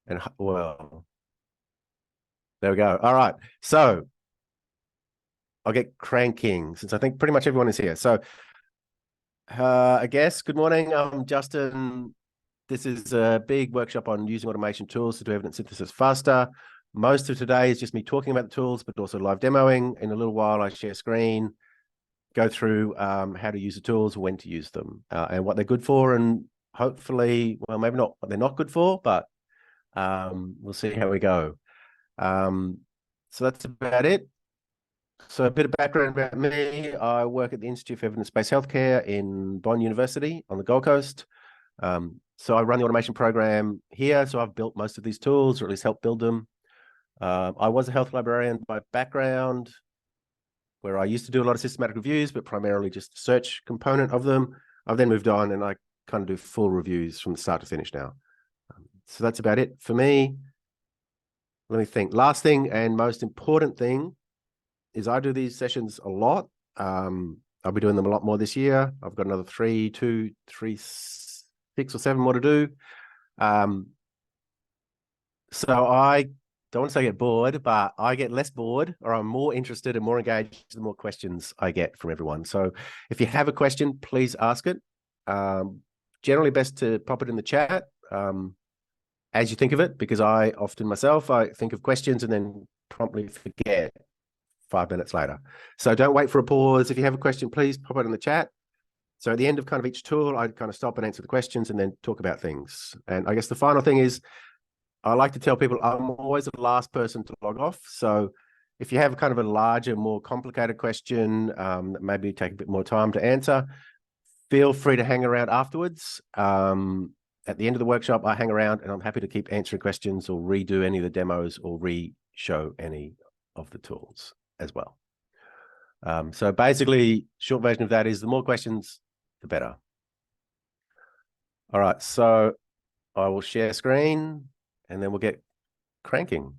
And well, there we go. All right. So I'll get cranking since I think pretty much everyone is here. So I guess good morning. I'm Justin. This is a big workshop on using automation tools to do evidence synthesis faster. Most of today is just me talking about the tools, but also live demoing. In a little while, I share screen, go through how to use the tools, when to use them, and what they're good for, and hopefully, well, maybe not what they're not good for, but we'll see how we go. So that's about it. So a bit of background about me. I work at the Institute for Evidence-Based Healthcare in Bond University on the Gold Coast. So I run the automation program here. So I've built most of these tools, or at least helped build them. I was a health librarian by background, where I used to do a lot of systematic reviews, but primarily just the search component of them. I've then moved on and I kind of do full reviews from the start to finish now. So that's about it for me. Let me think. Last thing and most important thing is I do these sessions a lot. I'll be doing them a lot more this year. I've got another 6 or 7 more to do. So I don't want to say get bored, but I get less bored, or I'm more interested and more engaged the more questions I get from everyone. So if you have a question, please ask it. Generally best to pop it in the chat as you think of it, because I often myself, I think of questions and then promptly forget 5 minutes later. So don't wait for a pause. If you have a question, please pop it in the chat. So at the end of kind of each tool, I kind of stop and answer the questions and then talk about things. And I guess the final thing is, I like to tell people I'm always the last person to log off. So if you have kind of a larger, more complicated question that maybe take a bit more time to answer, feel free to hang around afterwards. At the end of the workshop, I hang around and I'm happy to keep answering questions or redo any of the demos or re-show any of the tools as well. So basically, short version of that is the more questions, the better. All right, so I will share screen and then we'll get cranking.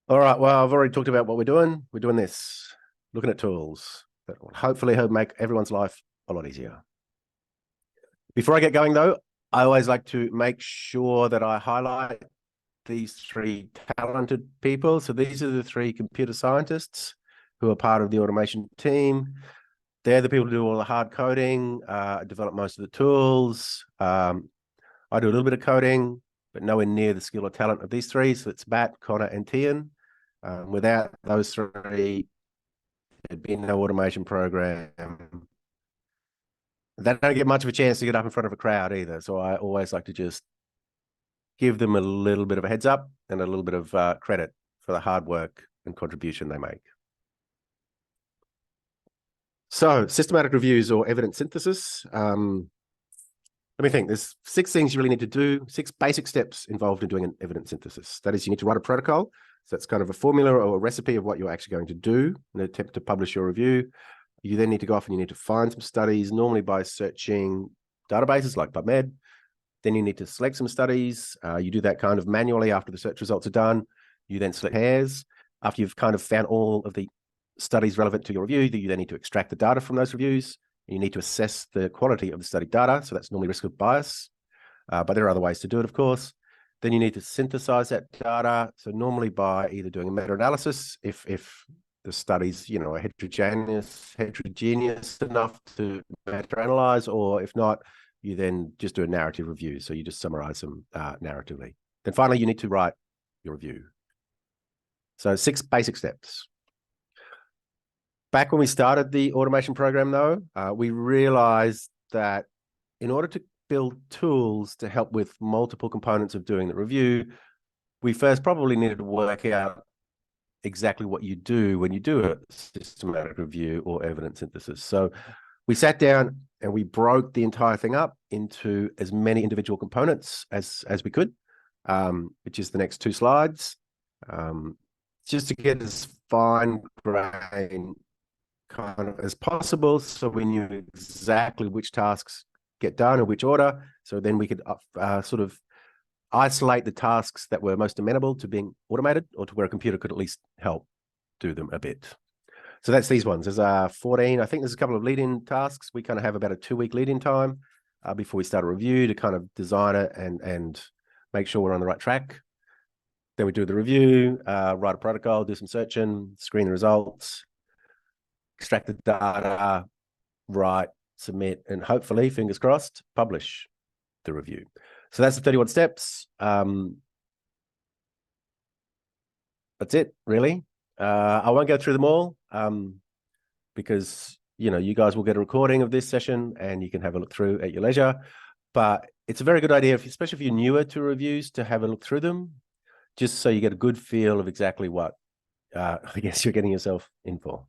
All right, well, I've already talked about what we're doing. We're doing this, looking at tools that will hopefully make everyone's life a lot easier. Before I get going, though, I always like to make sure that I highlight these 3 talented people. So these are the 3 computer scientists who are part of the automation team. They're the people who do all the hard coding, develop most of the tools. I do a little bit of coding, but nowhere near the skill or talent of these 3. So it's Matt, Connor, and Tian. Without those 3, there'd be no automation program. They don't get much of a chance to get up in front of a crowd either. So I always like to just give them a little bit of a heads up and a little bit of credit for the hard work and contribution they make. So systematic reviews or evidence synthesis. Let me think. There's 6 things you really need to do, 6 basic steps involved in doing an evidence synthesis. That is, you need to write a protocol. So that's kind of a formula or a recipe of what you're actually going to do in an attempt to publish your review. You then need to go off and you need to find some studies, normally by searching databases like PubMed. Then you need to select some studies. You do that kind of manually after the search results are done. You then select pairs. After you've kind of found all of the studies relevant to your review, you then need to extract the data from those reviews. You need to assess the quality of the study data. So that's normally risk of bias. But there are other ways to do it, of course. Then you need to synthesize that data. So normally by either doing a meta-analysis, if the study's, are heterogeneous enough to meta-analyze, or if not, you then just do a narrative review. So you just summarize them narratively. Then finally, you need to write your review. So 6 basic steps. Back when we started the automation program, though, we realized that in order to build tools to help with multiple components of doing the review, we first probably needed to work out exactly what you do when you do a systematic review or evidence synthesis. So we sat down and we broke the entire thing up into as many individual components as we could, which is the next 2 slides, just to get as fine-grained kind of as possible, so we knew exactly which tasks get done in which order. So then we could sort of isolate the tasks that were most amenable to being automated, or to where a computer could at least help do them a bit. So that's these ones. There's 14. I think there's a couple of lead-in tasks. We kind of have about a 2-week lead-in time before we start a review to kind of design it and make sure we're on the right track. Then we do the review, write a protocol, do some searching, screen the results, extract the data, write, submit, and hopefully, fingers crossed, publish the review. So that's the 31 steps. That's it, really. I won't go through them all because, you know, you guys will get a recording of this session and you can have a look through at your leisure. But it's a very good idea, especially if you're newer to reviews, to have a look through them, just so you get a good feel of exactly what I guess you're getting yourself in for.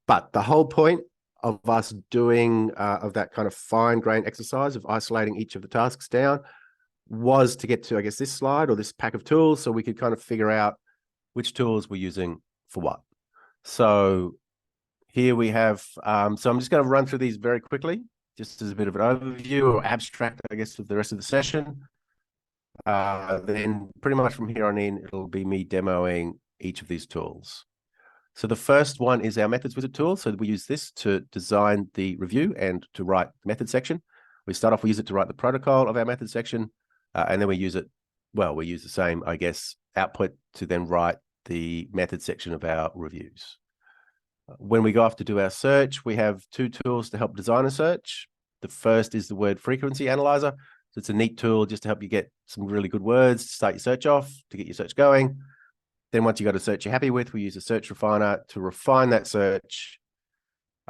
But the whole point of us doing of that kind of fine-grained exercise of isolating each of the tasks down was to get to, I guess, this slide or this pack of tools, so we could kind of figure out which tools we're using for what. So here we have, so I'm just going to run through these very quickly, just as a bit of an overview or abstract, I guess, of the rest of the session. Then pretty much from here on in, it'll be me demoing each of these tools. So the first one is our methods wizard tool. So we use this to design the review and to write the method section. We start off, we use it to write the protocol of our method section, and then we use it, well, we use the same, I guess, output to then write the method section of our reviews. When we go off to do our search, we have 2 tools to help design a search. The first is the word frequency analyzer. So it's a neat tool just to help you get some really good words to start your search off, to get your search going. Then once you got a search you're happy with, we use a search refiner to refine that search,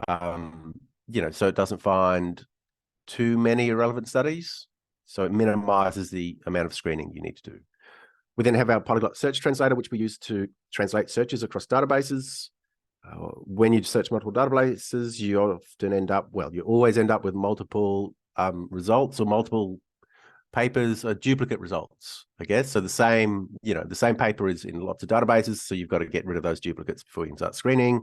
you know, so it doesn't find too many irrelevant studies. So it minimizes the amount of screening you need to do. We then have our polyglot search translator, which we use to translate searches across databases. When you search multiple databases, you often end up, well, you always end up with multiple results or multiple papers are duplicate results, I guess. So the same, you know, the same paper is in lots of databases, so you've got to get rid of those duplicates before you can start screening.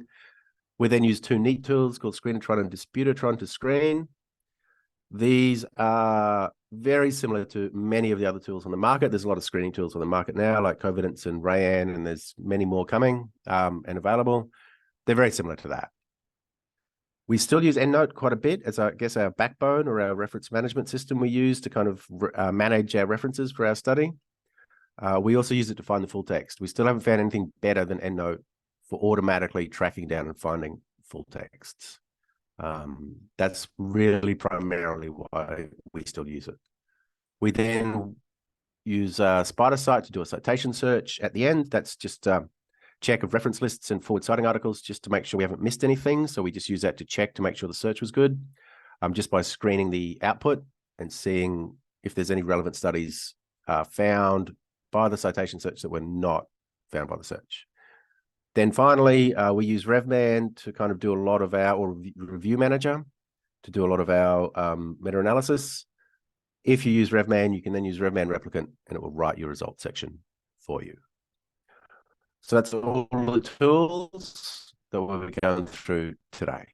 We then use 2 neat tools called Screenatron and Disputatron to screen. These are very similar to many of the other tools on the market. There's a lot of screening tools on the market now, like Covidence and Rayan, and there's many more coming and available. They're very similar to that. We still use EndNote quite a bit as, I guess, our backbone or our reference management system we use to kind of manage our references for our study. We also use it to find the full text. We still haven't found anything better than EndNote for automatically tracking down and finding full texts. That's really primarily why we still use it. We then use SpiderCite to do a citation search at the end. That's just check of reference lists and forward citing articles just to make sure we haven't missed anything. So we just use that to check to make sure the search was good, just by screening the output and seeing if there's any relevant studies found by the citation search that were not found by the search. Then finally, we use RevMan to kind of do a lot of our, or Review Manager to do a lot of our meta-analysis. If you use RevMan, you can then use RevMan Replicant and it will write your results section for you. So that's all the tools that we'll be going through today.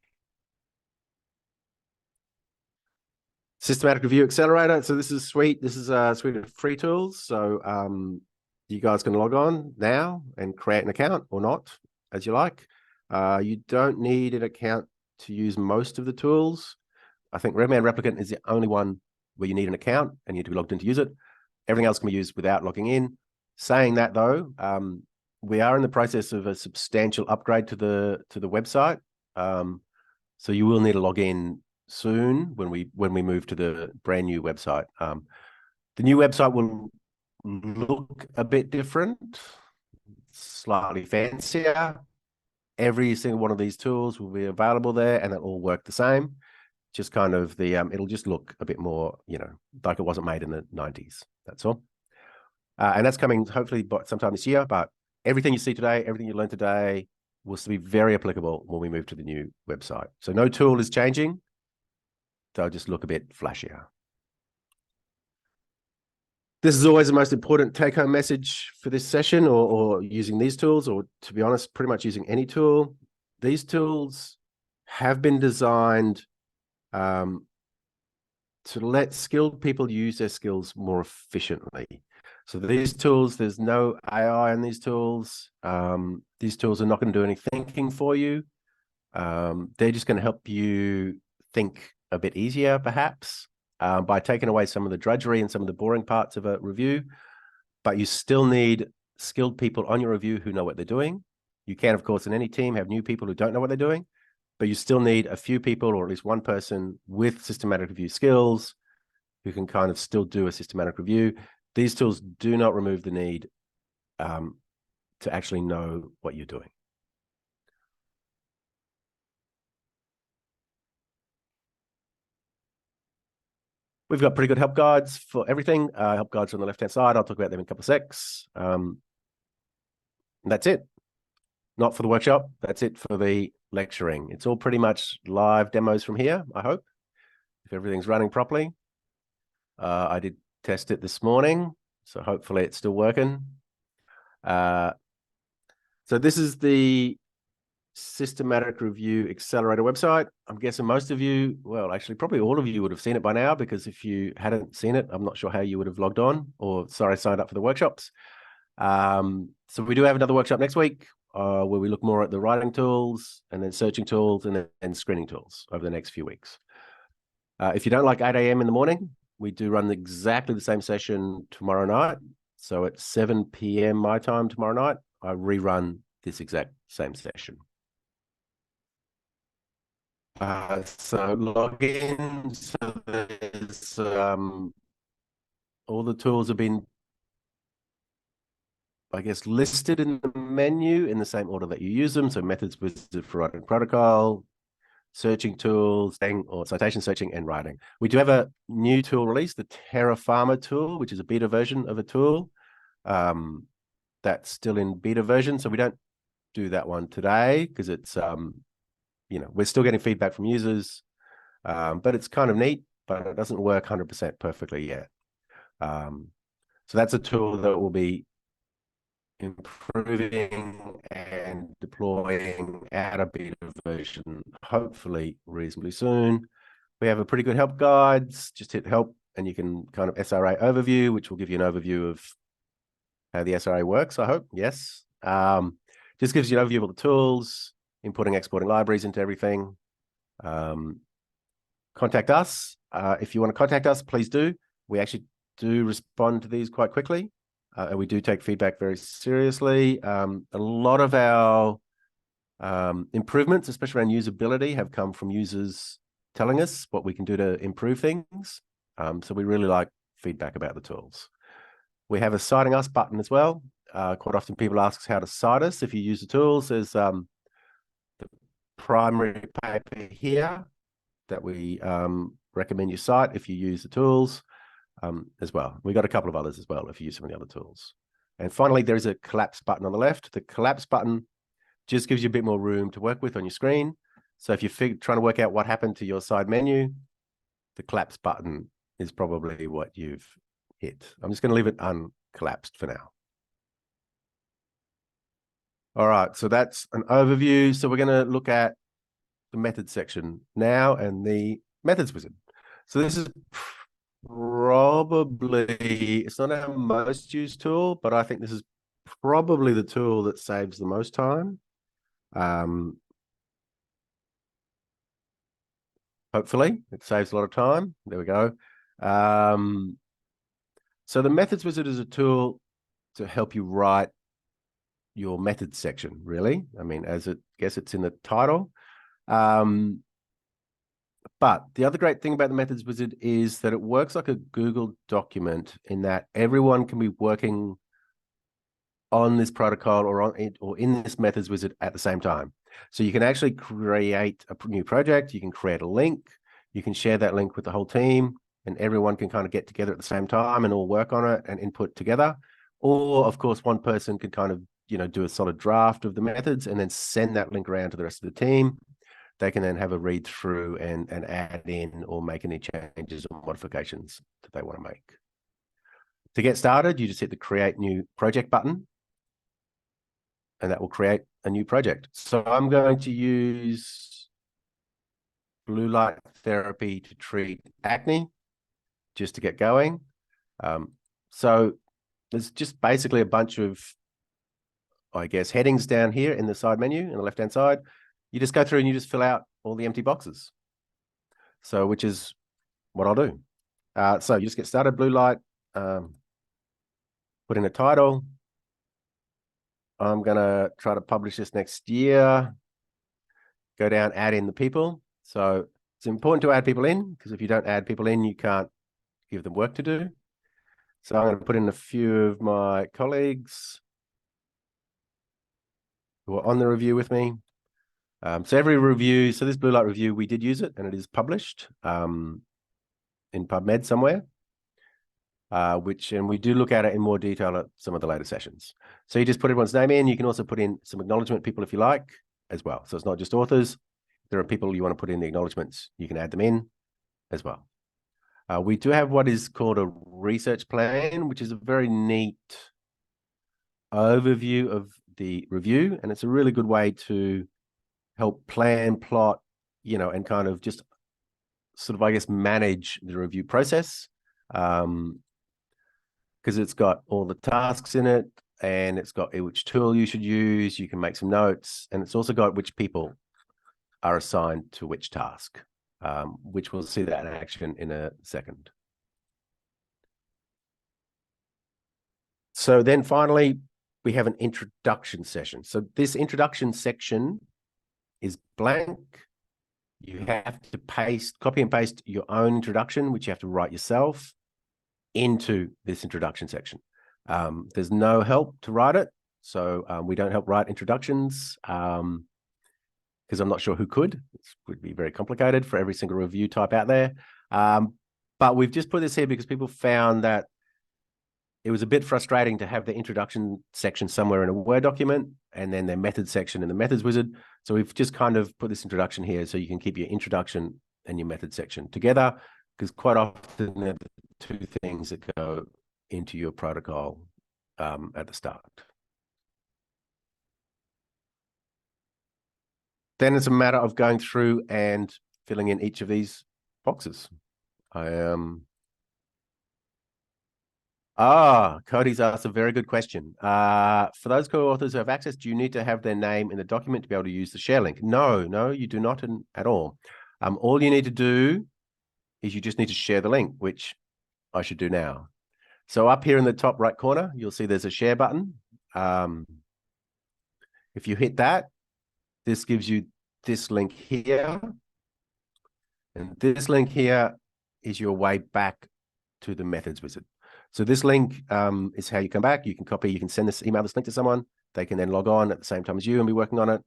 Systematic Review Accelerator. So this is Suite. This is a suite of free tools. So you guys can log on now and create an account or not, as you like. You don't need an account to use most of the tools. I think RevMan Replicant is the only one where you need an account and you need to be logged in to use it. Everything else can be used without logging in. Saying that though, we are in the process of a substantial upgrade to the website. So you will need to log in soon when we move to the brand new website. The new website will look a bit different, slightly fancier. Every single one of these tools will be available there and they'll all work the same. Just kind of the, it'll just look a bit more, you know, like it wasn't made in the 90s. That's all. And that's coming hopefully sometime this year, but everything you see today, everything you learned today will still be very applicable when we move to the new website. So no tool is changing. They'll just look a bit flashier. This is always the most important take-home message for this session, or using these tools, or to be honest, pretty much using any tool. These tools have been designed to let skilled people use their skills more efficiently. So these tools, there's no AI in these tools. These tools are not going to do any thinking for you. They're just going to help you think a bit easier, perhaps, by taking away some of the drudgery and some of the boring parts of a review. But you still need skilled people on your review who know what they're doing. You can, of course, in any team have new people who don't know what they're doing, but you still need a few people, or at least one person with systematic review skills who can kind of still do a systematic review. These tools do not remove the need to actually know what you're doing. We've got pretty good help guides for everything. Help guides on the left-hand side. I'll talk about them in a couple of secs. And that's it. Not for the workshop. That's it for the lecturing. It's all pretty much live demos from here, I hope, if everything's running properly. I did test it this morning, so hopefully it's still working. So this is the Systematic Review Accelerator website. I'm guessing most of you, well, actually probably all of you would have seen it by now, because if you hadn't seen it, I'm not sure how you would have logged on or, sorry, signed up for the workshops. So we do have another workshop next week where we look more at the writing tools and then searching tools and then screening tools over the next few weeks. If you don't like 8 a.m. in the morning, we do run exactly the same session tomorrow night. So at 7 p.m. my time tomorrow night, I rerun this exact same session. So log in. So there's all the tools have been, I guess, listed in the menu in the same order that you use them. So methods wizard for writing protocol, searching tools, or citation searching and writing. We do have a new tool release, the Terraformer tool, which is a beta version of a tool that's still in beta version. So we don't do that one today because it's we're still getting feedback from users, but it's kind of neat, but it doesn't work 100% perfectly yet. So that's a tool that will be improving and deploying at a beta version, hopefully reasonably soon. We have a pretty good help guides. Just hit help and you can kind of SRA overview, which will give you an overview of how the SRA works, I hope. Yes. Just gives you an overview of all the tools, importing, exporting libraries into everything. Contact us. If you want to contact us, please do. We actually do respond to these quite quickly. And we do take feedback very seriously. A lot of our improvements, especially around usability, have come from users telling us what we can do to improve things. So we really like feedback about the tools. We have a citing us button as well. Quite often people ask us how to cite us if you use the tools. There's the primary paper here that we recommend you cite if you use the tools as well. We got a couple of others as well if you use some of the other tools. And finally, there is a collapse button on the left. The collapse button just gives you a bit more room to work with on your screen. So if you're trying to work out what happened to your side menu, the collapse button is probably what you've hit. I'm just going to leave it uncollapsed for now. All right, so that's an overview. So we're going to look at the methods section now and the methods wizard. So this is probably, it's not our most used tool, but I think this is probably the tool that saves the most time. Hopefully it saves a lot of time. There we go. So the methods wizard is a tool to help you write your methods section, really. I mean, as it guess it's in the title. But the other great thing about the methods wizard is that it works like a Google document in that everyone can be working on this protocol or on it or in this methods wizard at the same time. So you can actually create a new project, you can create a link, you can share that link with the whole team, and everyone can kind of get together at the same time and all work on it and input together. Or of course, one person could kind of, do a solid draft of the methods and then send that link around to the rest of the team. They can then have a read through and add in or make any changes or modifications that they want to make. To get started, you just hit the Create New Project button, and that will create a new project. So I'm going to use blue light therapy to treat acne, just to get going. So there's just basically a bunch of, I guess, headings down here in the side menu, in the left-hand side. You just go through and you just fill out all the empty boxes. So, which is what I'll do. So you just get started, blue light, put in a title. I'm going to try to publish this next year. Go down, add in the people. So it's important to add people in, because if you don't add people in, you can't give them work to do. So I'm going to put in a few of my colleagues who are on the review with me. So every review, so this blue light review, we did use it, and it is published in PubMed somewhere. And we do look at it in more detail at some of the later sessions. So you just put everyone's name in. You can also put in some acknowledgement people if you like as well. So it's not just authors. If there are people you want to put in the acknowledgements, you can add them in as well. We do have what is called a research plan, which is a very neat overview of the review. And it's a really good way to help plan, plot, and kind of just sort of, I guess, manage the review process. Because it's got all the tasks in it, and it's got which tool you should use. You can make some notes, and it's also got which people are assigned to which task, which we'll see that in action in a second. So then finally, we have an introduction session. So this introduction section is blank. You have to copy and paste your own introduction, which you have to write yourself, into this introduction section. There's no help to write it. So we don't help write introductions because I'm not sure who could. It would be very complicated for every single review type out there. But we've just put this here because people found that it was a bit frustrating to have the introduction section somewhere in a Word document and then their methods section in the methods wizard. So we've just kind of put this introduction here so you can keep your introduction and your method section together, because quite often they're the two things that go into your protocol at the start. Then it's a matter of going through and filling in each of these boxes. Cody's asked a very good question. For those co-authors who have access, do you need to have their name in the document to be able to use the share link? No, you do not at all. All you need to do is you just need to share the link, which I should do now. So up here in the top right corner, you'll see there's a share button. If you hit that, this gives you this link here. And this link here is your way back to the methods wizard. So this link is how you come back. You can send email this link to someone. They can then log on at the same time as you and be working on it.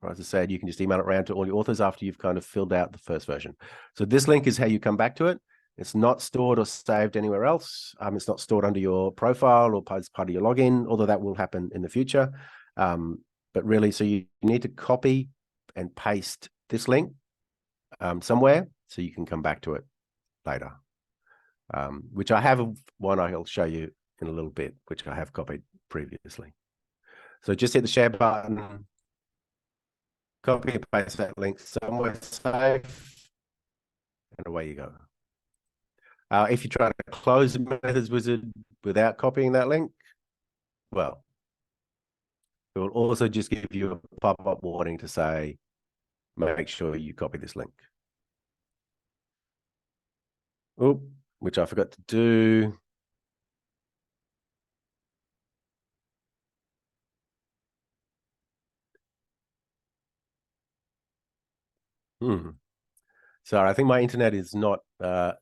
Or as I said, you can just email it around to all your authors after you've kind of filled out the first version. So this link is how you come back to it. It's not stored or saved anywhere else. It's not stored under your profile or as part of your login, although that will happen in the future. But really, so you need to copy and paste this link somewhere so you can come back to it later, which I have one I'll show you in a little bit, which I have copied previously. So just hit the share button, copy and paste that link somewhere safe, and away you go. If you try to close the methods wizard without copying that link, well, it will also just give you a pop-up warning to say, make sure you copy this link. Oh, which I forgot to do. Sorry, I think my internet is not a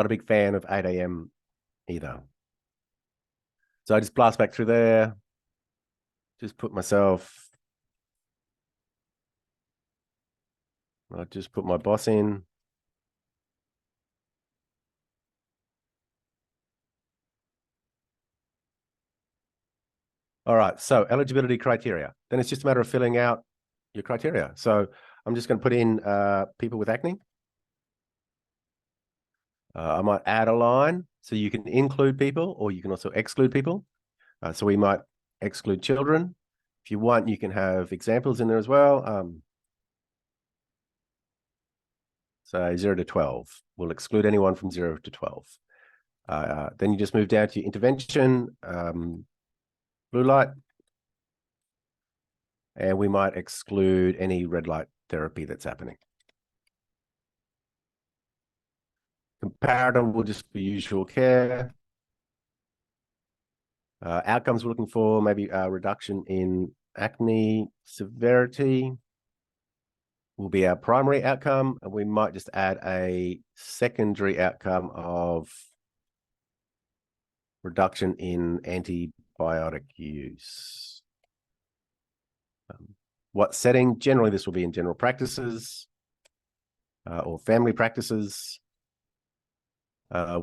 big fan of 8 a.m. either. So I just blast back through there. Just put myself. I'll just put my boss in. All right, so eligibility criteria. Then it's just a matter of filling out your criteria. So I'm just going to put in people with acne. I might add a line So you can include people or you can also exclude people. So we might exclude children. If you want, you can have examples in there as well. So 0 to 12. We'll exclude anyone from 0 to 12. Then you just move down to your intervention, blue light. And we might exclude any red light therapy that's happening. Comparator will just be usual care. Outcomes we're looking for, maybe a reduction in acne severity will be our primary outcome, and we might just add a secondary outcome of reduction in antibiotic use. What setting? Generally, this will be in general practices or family practices.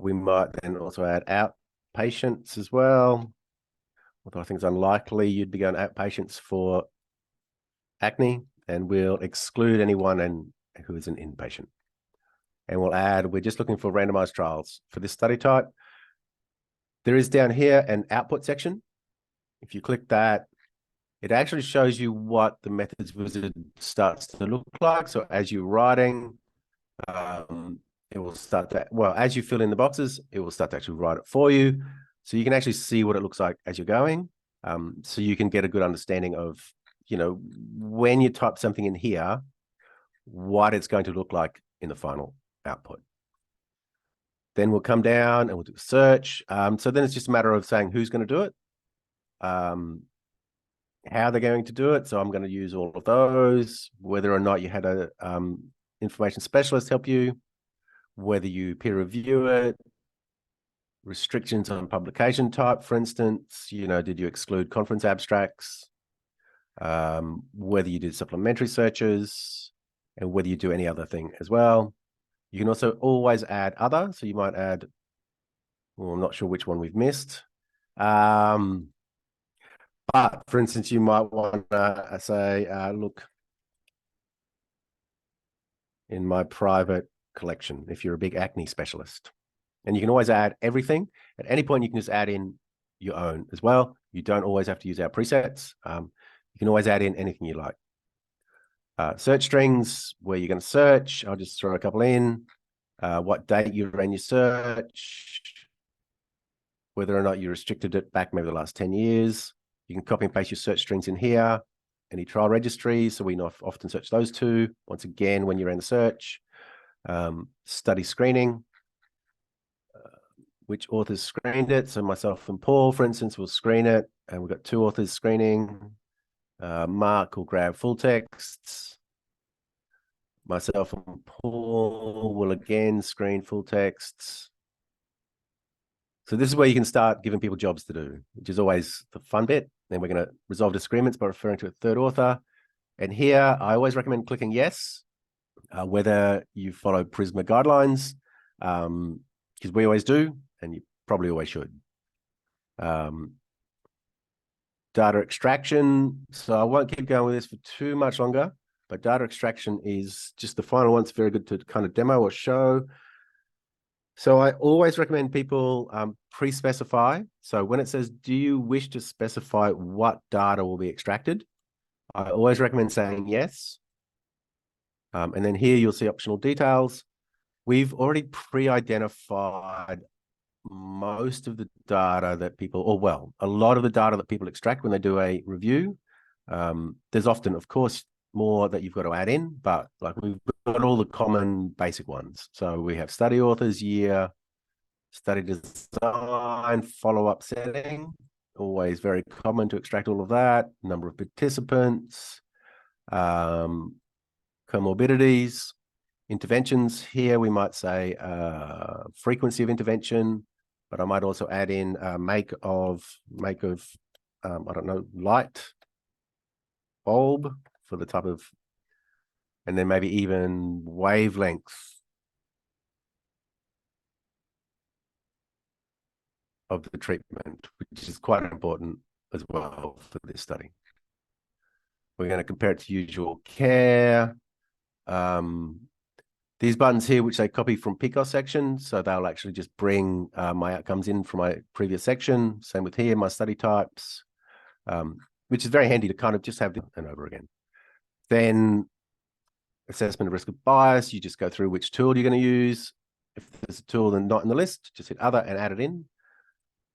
We might then also add outpatients as well. Although I think it's unlikely you'd be going outpatients for acne, and we'll exclude anyone who is an inpatient. And we'll add, we're just looking for randomized trials for this study type. There is down here an output section. If you click that, it actually shows you what the methods wizard starts to look like. So as you're writing, it will start to, well, as you fill in the boxes, it will start to actually write it for you. So you can actually see what it looks like as you're going. So you can get a good understanding of, you know, when you type something in here, what it's going to look like in the final output. Then we'll come down and we'll do a search. So then it's just a matter of saying who's going to do it, how they're going to do it. So I'm going to use all of those, whether or not you had a information specialist help you, whether you peer review it, restrictions on publication type, for instance, you know, did you exclude conference abstracts, whether you did supplementary searches, and whether you do any other thing as well. You can also always add other. So you might add, well, I'm not sure which one we've missed. But for instance, you might want to say, look, in my private collection, if you're a big acne specialist. And you can always add everything. At any point, you can just add in your own as well. You don't always have to use our presets. You can always add in anything you like. Search strings, where you're going to search. I'll just throw a couple in. What date you ran your search, whether or not you restricted it back maybe the last 10 years. You can copy and paste your search strings in here. Any trial registries, so we often search those two. Once again, when you ran the search. Study screening, which authors screened it. So myself and Paul, for instance, will screen it, and we've got 2 authors screening. Mark will grab full texts. Myself and Paul will again screen full texts. So this is where you can start giving people jobs to do, which is always the fun bit. Then we're going to resolve disagreements by referring to a 3rd author. And here, I always recommend clicking yes, whether you follow PRISMA guidelines, because we always do, and you probably always should. Data extraction. So I won't keep going with this for too much longer, but data extraction is just the final one. It's very good to kind of demo or show. So I always recommend people pre-specify. So when it says, do you wish to specify what data will be extracted? I always recommend saying yes. And then here you'll see optional details. We've already pre-identified most of the data that people, or well, a lot of the data that people extract when they do a review. There's often, of course, more that you've got to add in, but like we've got all the common basic ones. So we have study authors, year, study design, follow-up setting, always very common to extract all of that, number of participants, comorbidities, interventions. Here we might say frequency of intervention, but I might also add in make of I don't know, light bulb for the type of, and then maybe even wavelength of the treatment, which is quite important as well for this study. We're going to compare it to usual care. these buttons here, which they copy from PCOS section. So they'll actually just bring my outcomes in from my previous section. Same with here, my study types, which is very handy to kind of just have and over again. Then assessment of risk of bias, you just go through which tool you're going to use. If there's a tool and not in the list, just hit other and add it in.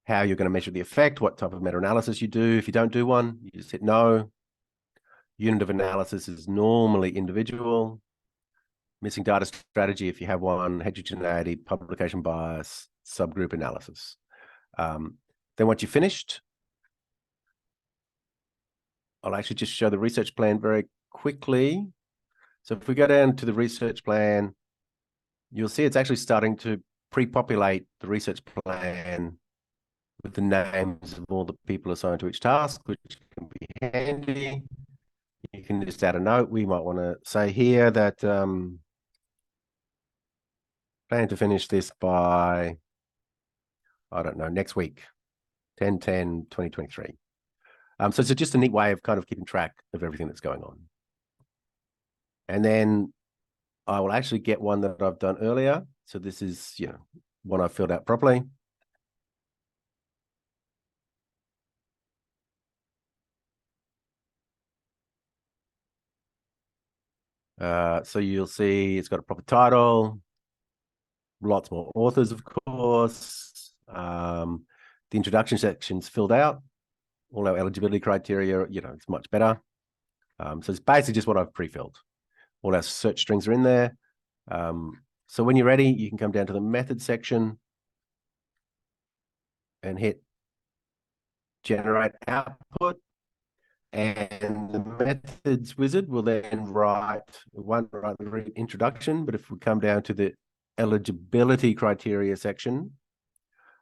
How you're going to measure the effect, what type of meta-analysis you do. If you don't do one, you just hit no. Unit of analysis is normally individual. Missing data strategy, if you have one, heterogeneity, publication bias, subgroup analysis. Then once you've finished, I'll actually just show the research plan very quickly. So if we go down to the research plan, you'll see it's actually starting to pre-populate the research plan with the names of all the people assigned to each task, which can be handy. You can just add a note. We might want to say here that plan to finish this by, I don't know, next week, 10/10/2023. So it's just a neat way of kind of keeping track of everything that's going on. And then I will actually get one that I've done earlier. So this is, one I've filled out properly. So you'll see it's got a proper title, lots more authors, of course. The introduction section's filled out. All our eligibility criteria, it's much better. So it's basically just what I've pre-filled. All our search strings are in there. So when you're ready, you can come down to the method section and hit generate output. And the methods wizard will then write the introduction. But if we come down to the eligibility criteria section,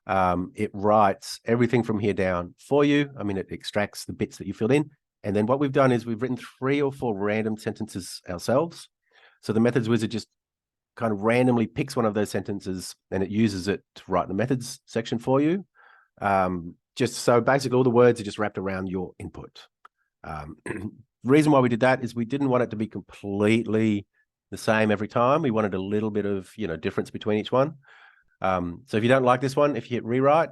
it writes everything from here down for you. I mean, it extracts the bits that you filled in. And then what we've done is we've written 3 or 4 random sentences ourselves. So the methods wizard just kind of randomly picks one of those sentences and it uses it to write the methods section for you. Just so basically all the words are just wrapped around your input. The reason why we did that is we didn't want it to be completely the same every time. We wanted a little bit of, difference between each one. So if you don't like this one, if you hit rewrite,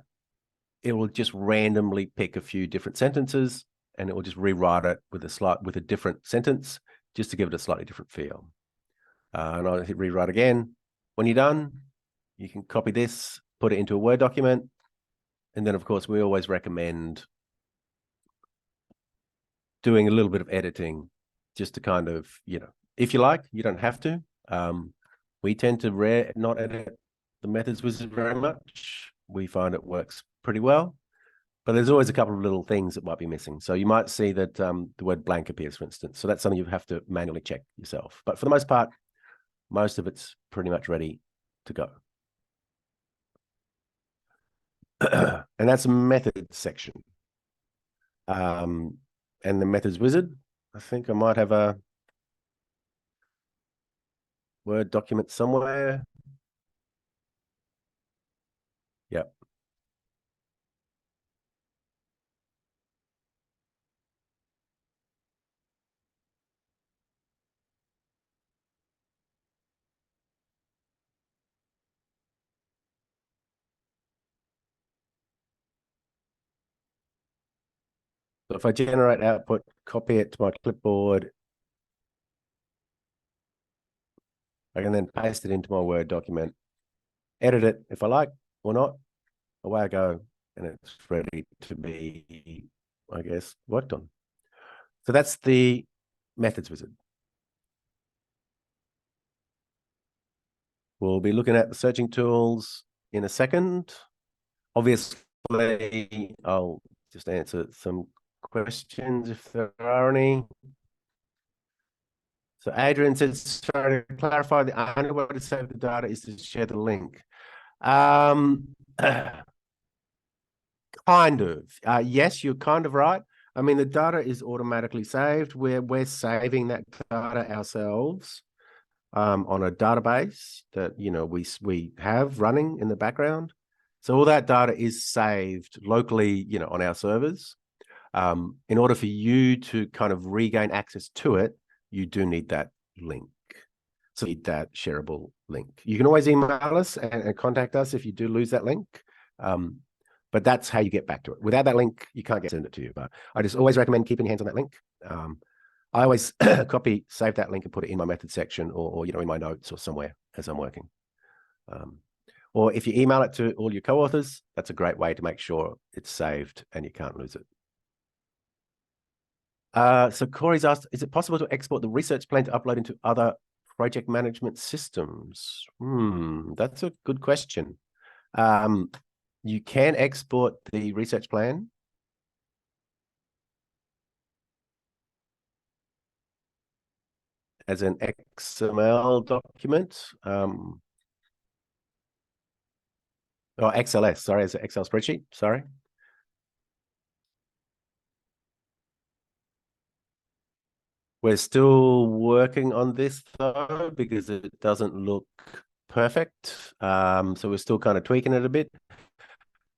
it will just randomly pick a few different sentences and it will just rewrite it with a different sentence just to give it a slightly different feel. And I'll hit rewrite again. When you're done, you can copy this, put it into a Word document. And then, of course, we always recommend doing a little bit of editing just to kind of, if you like, you don't have to. We tend to not edit the methods wizard very much. We find it works pretty well, but there's always a couple of little things that might be missing. So you might see that the word blank appears, for instance. So that's something you have to manually check yourself. But for the most part, most of it's pretty much ready to go. And that's a method section. And the methods wizard, I think I might have a Word document somewhere. Yep. So if I generate output, copy it to my clipboard, I can then paste it into my Word document, edit it if I like or not, away I go, and it's ready to be, I guess, worked on. So that's the methods wizard. We'll be looking at the searching tools in a second. Obviously, I'll just answer some questions if there are any. So Adrian says, trying to clarify, the only way to save the data is to share the link. Kind of. Yes, you're kind of right. I mean, the data is automatically saved. We're saving that data ourselves on a database that we have running in the background. So all that data is saved locally, on our servers. In order for you to kind of regain access to it, you do need that link. So that shareable link. You can always email us and contact us if you do lose that link. But that's how you get back to it. Without that link, you can't send it to you. But I just always recommend keeping your hands on that link. I always save that link and put it in my method section or in my notes or somewhere as I'm working. Or if you email it to all your co-authors, that's a great way to make sure it's saved and you can't lose it. So Corey's asked, is it possible to export the research plan to upload into other project management systems? That's a good question. You can export the research plan. As an XML document. Or XLS, sorry, as an Excel spreadsheet, sorry. We're still working on this though, because it doesn't look perfect. So we're still kind of tweaking it a bit.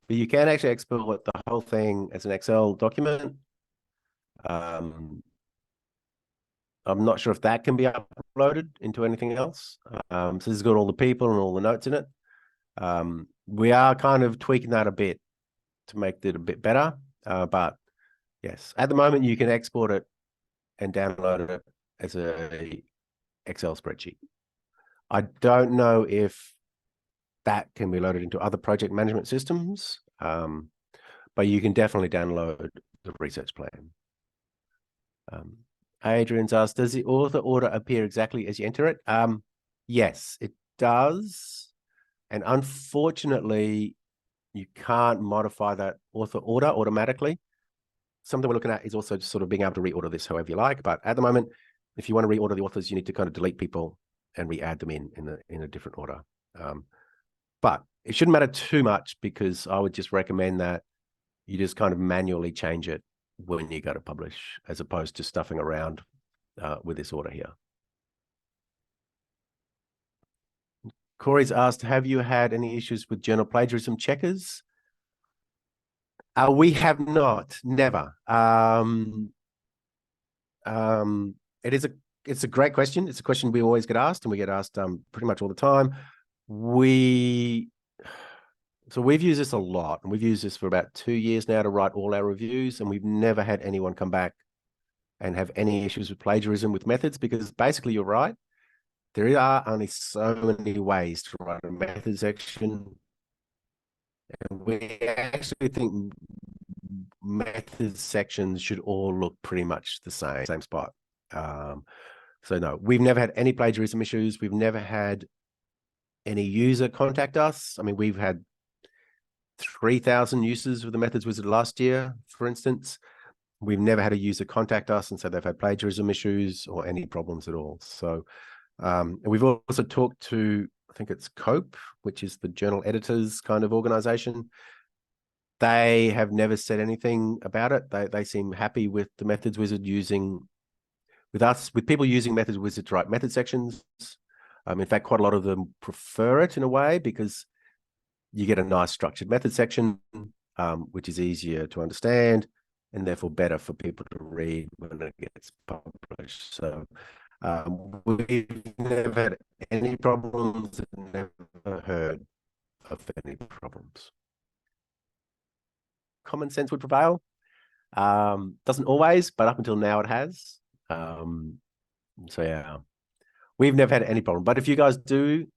But you can actually export the whole thing as an Excel document. I'm not sure if that can be uploaded into anything else. So this has got all the people and all the notes in it. We are kind of tweaking that a bit to make it a bit better. But yes, at the moment you can export it and download it as a Excel spreadsheet. I don't know if that can be loaded into other project management systems, but you can definitely download the research plan. Adrian's asked, does the author order appear exactly as you enter it? Yes, it does. And unfortunately, you can't modify that author order automatically. Something we're looking at is also just sort of being able to reorder this however you like. But at the moment, if you want to reorder the authors, you need to kind of delete people and re-add them in a different order. But it shouldn't matter too much, because I would just recommend that you just kind of manually change it when you go to publish, as opposed to stuffing around with this order here. Corey's asked, have you had any issues with journal plagiarism checkers? We have not, never. It's a great question. It's a question we always get asked, and we get asked pretty much all the time. So we've used this a lot, and we've used this for about 2 years now to write all our reviews, and we've never had anyone come back and have any issues with plagiarism with methods, because basically you're right. There are only so many ways to write a method section. And we actually think method sections should all look pretty much the same spot. So no, we've never had any plagiarism issues. We've never had any user contact us. I mean, we've had 3,000 users of the Methods Wizard last year, for instance. We've never had a user contact us and say they've had plagiarism issues or any problems at all. So and we've also talked to, I think it's COPE, which is the journal editors kind of organization. They have never said anything about it. They seem happy with the Methods Wizard with people using Methods Wizard to write method sections. In fact, quite a lot of them prefer it in a way, because you get a nice structured method section, which is easier to understand and therefore better for people to read when it gets published. So we've never had any problems and never heard of any problems. Common sense would prevail. Doesn't always, but up until now it has. So yeah, we've never had any problem. But if you guys do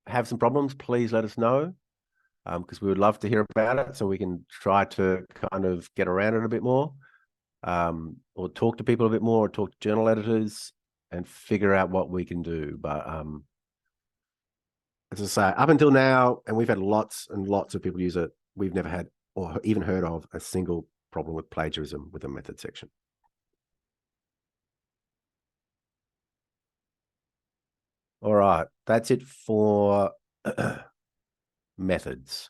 have some problems, please let us know, because we would love to hear about it, so we can try to kind of get around it a bit more, or talk to people a bit more, or talk to journal editors and figure out what we can do. But as I say, up until now, and we've had lots and lots of people use it, we've never had or even heard of a single problem with plagiarism with a method section. All right, that's it for methods.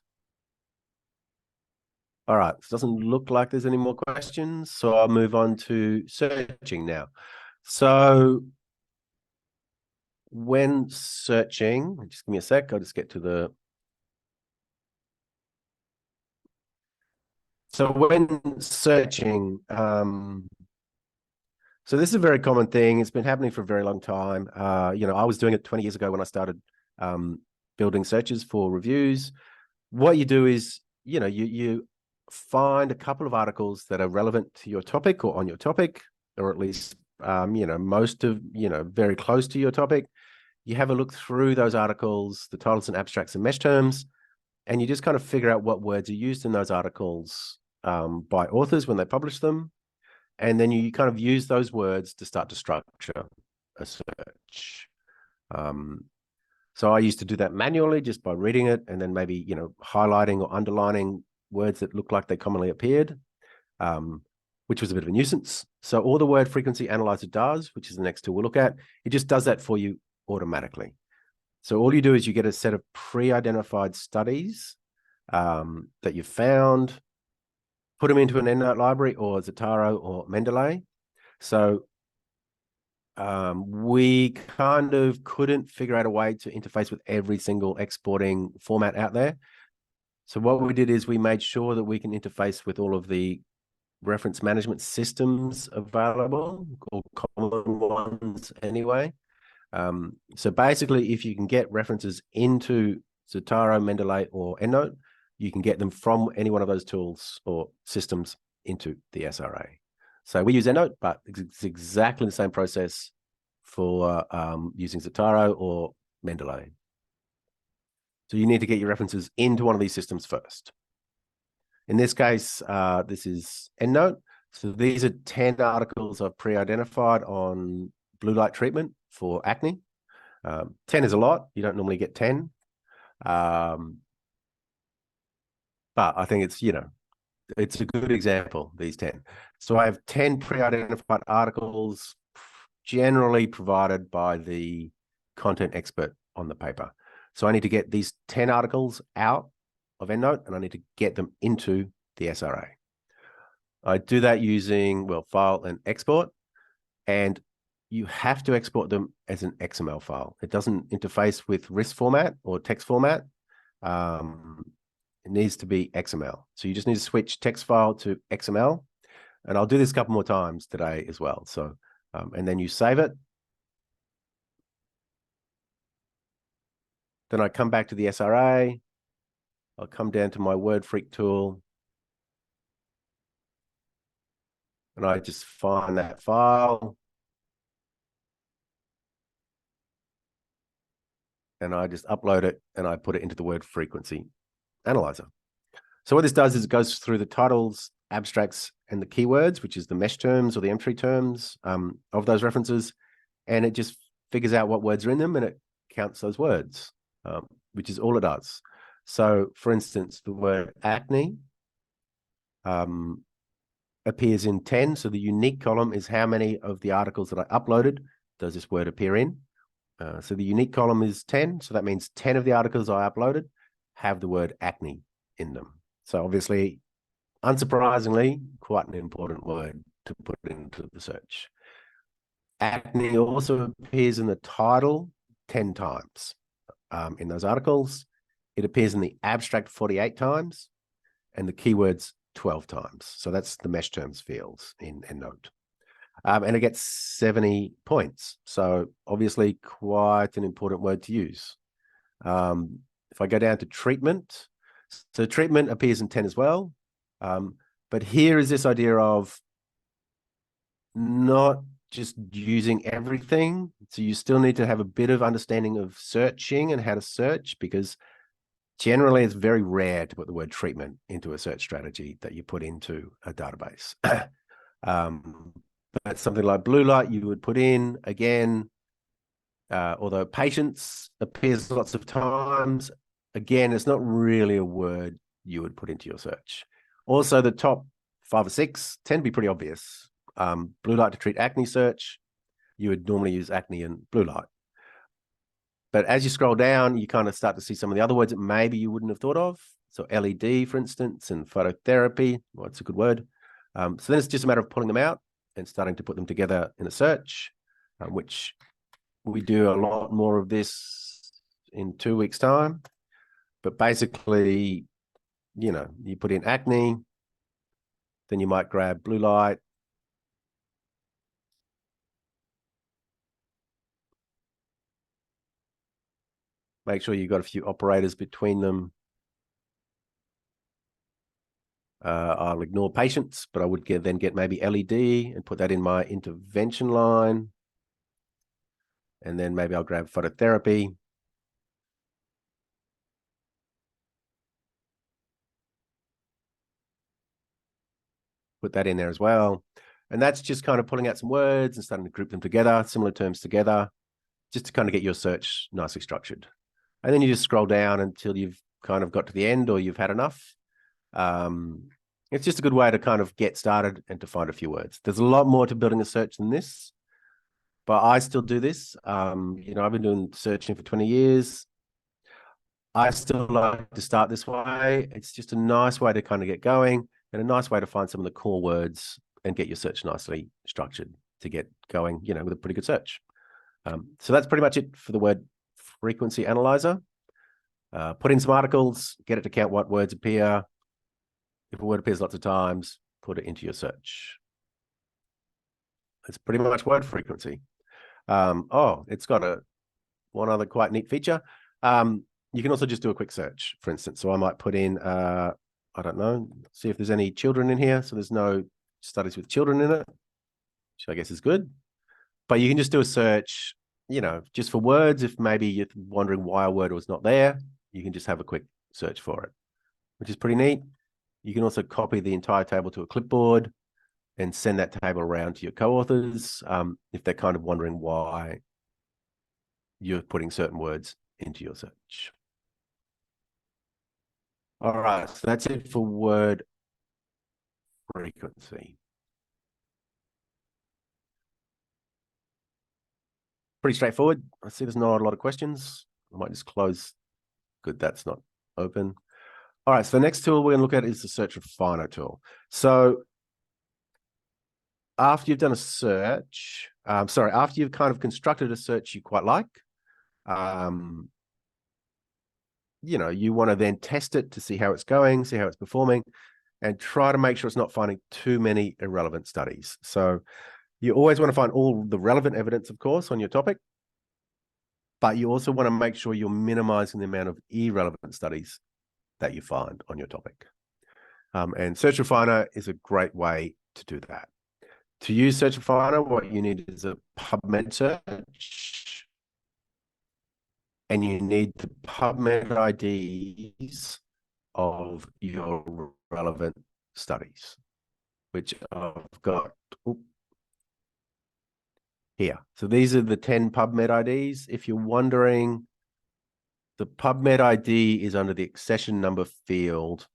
All right, it doesn't look like there's any more questions, so I'll move on to searching now. So when searching, just give me a sec, I'll just get to the... So when searching, So this is a very common thing. It's been happening for a very long time. I was doing it 20 years ago when I started building searches for reviews. What you do is, you find a couple of articles that are relevant to your topic or on your topic, or at least, most of, very close to your topic. You have a look through those articles, the titles and abstracts and mesh terms, and you just kind of figure out what words are used in those articles by authors when they publish them. And then you kind of use those words to start to structure a search. So I used to do that manually just by reading it and then maybe, highlighting or underlining words that looked like they commonly appeared, which was a bit of a nuisance. So all the word frequency analyzer does, which is the next tool we'll look at, it just does that for you automatically. So all you do is you get a set of pre-identified studies that you've found, put them into an EndNote library or Zotaro or Mendeley. So we kind of couldn't figure out a way to interface with every single exporting format out there. So what we did is we made sure that we can interface with all of the reference management systems available, or common ones anyway. So basically, if you can get references into Zotaro, Mendeley, or EndNote, you can get them from any one of those tools or systems into the SRA. So we use EndNote, but it's exactly the same process for using Zotaro or Mendeley. So you need to get your references into one of these systems first. In this case, this is EndNote. So these are 10 articles I've pre-identified on blue light treatment for acne. 10 is a lot. You don't normally get 10. But I think it's a good example, these 10. So I have 10 pre-identified articles generally provided by the content expert on the paper. So I need to get these 10 articles out of EndNote and I need to get them into the SRA. I do that using, file and export, and you have to export them as an XML file. It doesn't interface with RIS format or text format. It needs to be XML. So you just need to switch text file to XML. And I'll do this a couple more times today as well. So, and then you save it. Then I come back to the SRA. I'll come down to my WordFreak tool. And I just find that file. And I just upload it and I put it into the word frequency analyzer. So what this does is it goes through the titles, abstracts, and the keywords, which is the mesh terms or the entry terms of those references. And it just figures out what words are in them and it counts those words, which is all it does. So for instance, the word acne appears in 10. So the unique column is how many of the articles that I uploaded does this word appear in. So the unique column is 10. So that means 10 of the articles I uploaded have the word acne in them. So obviously, unsurprisingly, quite an important word to put into the search. Acne also appears in the title 10 times in those articles. It appears in the abstract 48 times and the keywords 12 times. So that's the mesh terms fields in EndNote. And it gets 70 points. So obviously quite an important word to use. If I go down to treatment, so treatment appears in 10 as well. But here is this idea of not just using everything. So you still need to have a bit of understanding of searching and how to search, because generally it's very rare to put the word treatment into a search strategy that you put into a database. But something like blue light you would put in again, although patients appears lots of times. Again, it's not really a word you would put into your search. Also, the top 5 or 6 tend to be pretty obvious. Blue light to treat acne search, you would normally use acne and blue light. But as you scroll down, you kind of start to see some of the other words that maybe you wouldn't have thought of. So LED, for instance, and phototherapy, well, it's a good word. So then it's just a matter of pulling them out and starting to put them together in a search, which we do a lot more of this in 2 weeks' time. But basically, you put in acne, then you might grab blue light, Make sure you've got a few operators between them. I'll ignore patients, but I would then get maybe LED and put that in my intervention line. And then maybe I'll grab phototherapy. Put that in there as well. And that's just kind of pulling out some words and starting to group them together, similar terms together, just to kind of get your search nicely structured. And then you just scroll down until you've kind of got to the end or you've had enough. It's just a good way to kind of get started and to find a few words. There's a lot more to building a search than this, but I still do this. You know, I've been doing searching for 20 years. I still like to start this way. It's just a nice way to kind of get going and a nice way to find some of the core words and get your search nicely structured to get going, you know, with a pretty good search. So that's pretty much it for the word frequency analyzer. Put in some articles, get it to count what words appear. If a word appears lots of times, put it into your search. It's pretty much word frequency. Oh, it's got one other quite neat feature. You can also just do a quick search, for instance. So I might put in, I don't know, see if there's any children in here. So there's no studies with children in it, which I guess is good. But you can just do a search, you know, just for words. If maybe you're wondering why a word was not there, you can just have a quick search for it, which is pretty neat. You can also copy the entire table to a clipboard and send that table around to your co-authors if they're kind of wondering why you're putting certain words into your search. All right, so that's it for word frequency. Pretty straightforward. I see there's not a lot of questions. I might just close. Good, that's not open. All right, so the next tool we're gonna look at is the Search Refiner tool. So after you've done a search, after you've kind of constructed a search you quite like, you know, you want to then test it to see how it's going, see how it's performing, and try to make sure it's not finding too many irrelevant studies. So you always want to find all the relevant evidence, of course, on your topic, but you also want to make sure you're minimizing the amount of irrelevant studies that you find on your topic. And Search Refiner is a great way to do that. To use Search Refiner, what you need is a PubMed search, and you need the PubMed IDs of your relevant studies, which I've got here. So these are the 10 PubMed IDs. If you're wondering, the PubMed ID is under the accession number field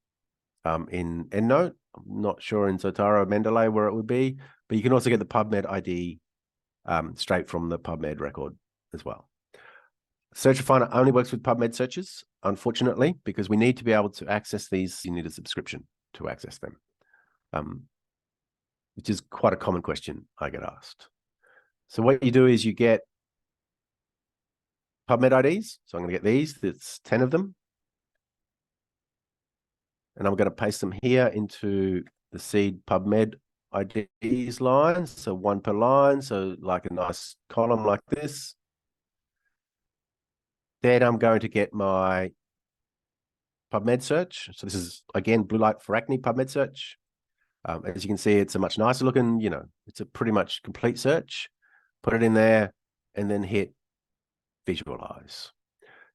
in EndNote. I'm not sure in Zotero or Mendeley where it would be, but you can also get the PubMed ID straight from the PubMed record as well. Search Refiner only works with PubMed searches, unfortunately, because we need to be able to access these. You need a subscription to access them, which is quite a common question I get asked. So what you do is you get PubMed IDs. So I'm going to get these. There's 10 of them. And I'm going to paste them here into the seed PubMed IDs line. So one per line. So like a nice column like this. Then I'm going to get my PubMed search. So this is, again, blue light for acne PubMed search. As you can see, it's a much nicer looking, you know, it's a pretty much complete search. Put it in there and then hit visualize.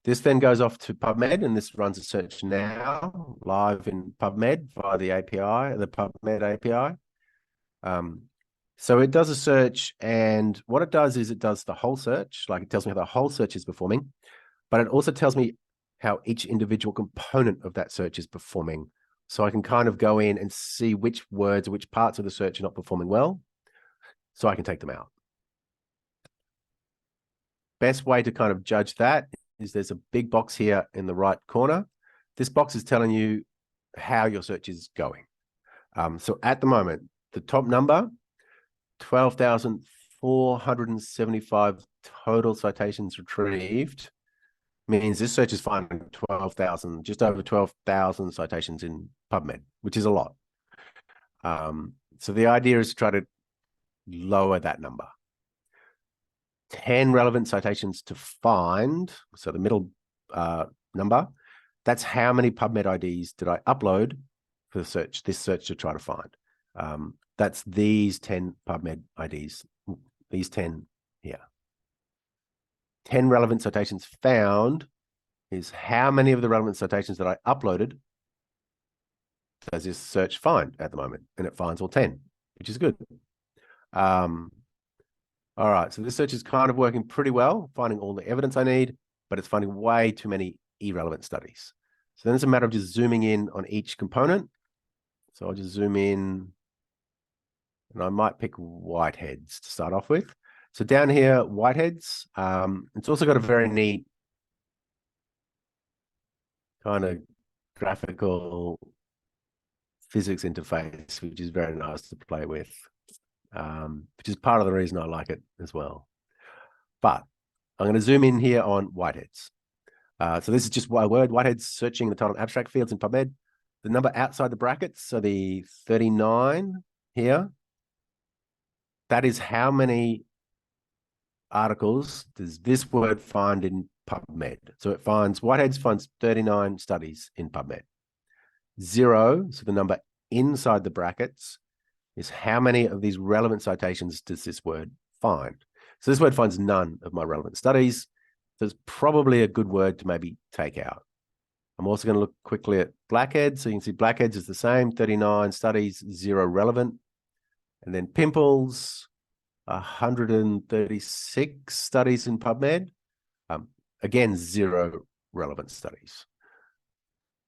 This then goes off to PubMed, and this runs a search now live in PubMed via the API, the PubMed API. So it does a search, and what it does is it does the whole search, like it tells me how the whole search is performing, but it also tells me how each individual component of that search is performing. So I can kind of go in and see which words, which parts of the search are not performing well, so I can take them out. Best way to kind of judge that is there's a big box here in the right corner. This box is telling you how your search is going. So at the moment, the top number, 12,475 total citations retrieved, means this search is finding 12,000, just over 12,000 citations in PubMed, which is a lot. So the idea is to try to lower that number. 10 relevant citations to find. So the middle number, that's how many PubMed IDs did I upload for the search, this search to try to find. That's these 10 PubMed IDs, these 10 here. 10 relevant citations found is how many of the relevant citations that I uploaded does this search find at the moment? And it finds all 10, which is good. All right, so this search is kind of working pretty well, finding all the evidence I need, but it's finding way too many irrelevant studies. So then it's a matter of just zooming in on each component. So I'll just zoom in, and I might pick Whiteheads to start off with. So down here, Whiteheads, it's also got a very neat kind of graphical physics interface, which is very nice to play with, which is part of the reason I like it as well. But I'm going to zoom in here on Whiteheads. So this is just a word, Whiteheads, searching the title and abstract fields in PubMed. The number outside the brackets, so the 39 here, that is how many articles does this word find in PubMed. So it finds, Whiteheads finds 39 studies in PubMed. 0, so the number inside the brackets, is how many of these relevant citations does this word find. So this word finds none of my relevant studies. So it's probably a good word to maybe take out. I'm also going to look quickly at Blackheads. So you can see Blackheads is the same, 39 studies, 0 relevant. And then Pimples, 136 studies in PubMed. Again, 0 relevant studies.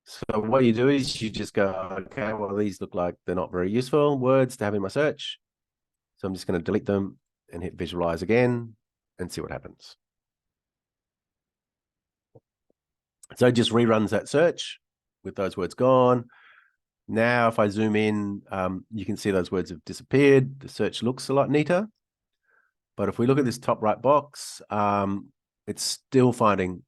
So what you do is you just go, okay, well, these look like they're not very useful words to have in my search. So I'm just going to delete them and hit visualize again and see what happens. So it just reruns that search with those words gone. Now, if I zoom in, you can see those words have disappeared. The search looks a lot neater. But if we look at this top right box, it's still finding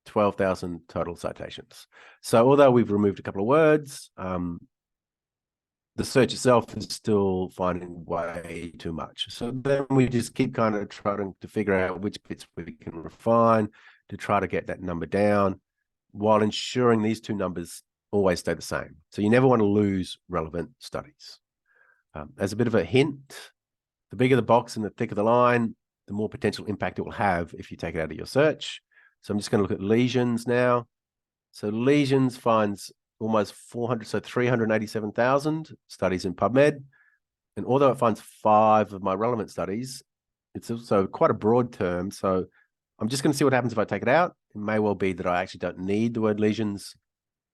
12,000 total citations. So although we've removed a couple of words, the search itself is still finding way too much. So then we just keep kind of trying to figure out which bits we can refine to try to get that number down, while ensuring these two numbers always stay the same. So you never want to lose relevant studies. As a bit of a hint, the bigger the box and the thicker the line, the more potential impact it will have if you take it out of your search. So I'm just going to look at lesions now. So lesions finds almost 400, so 387,000 studies in PubMed. And although it finds 5 of my relevant studies, it's also quite a broad term. So I'm just going to see what happens if I take it out. It may well be that I actually don't need the word lesions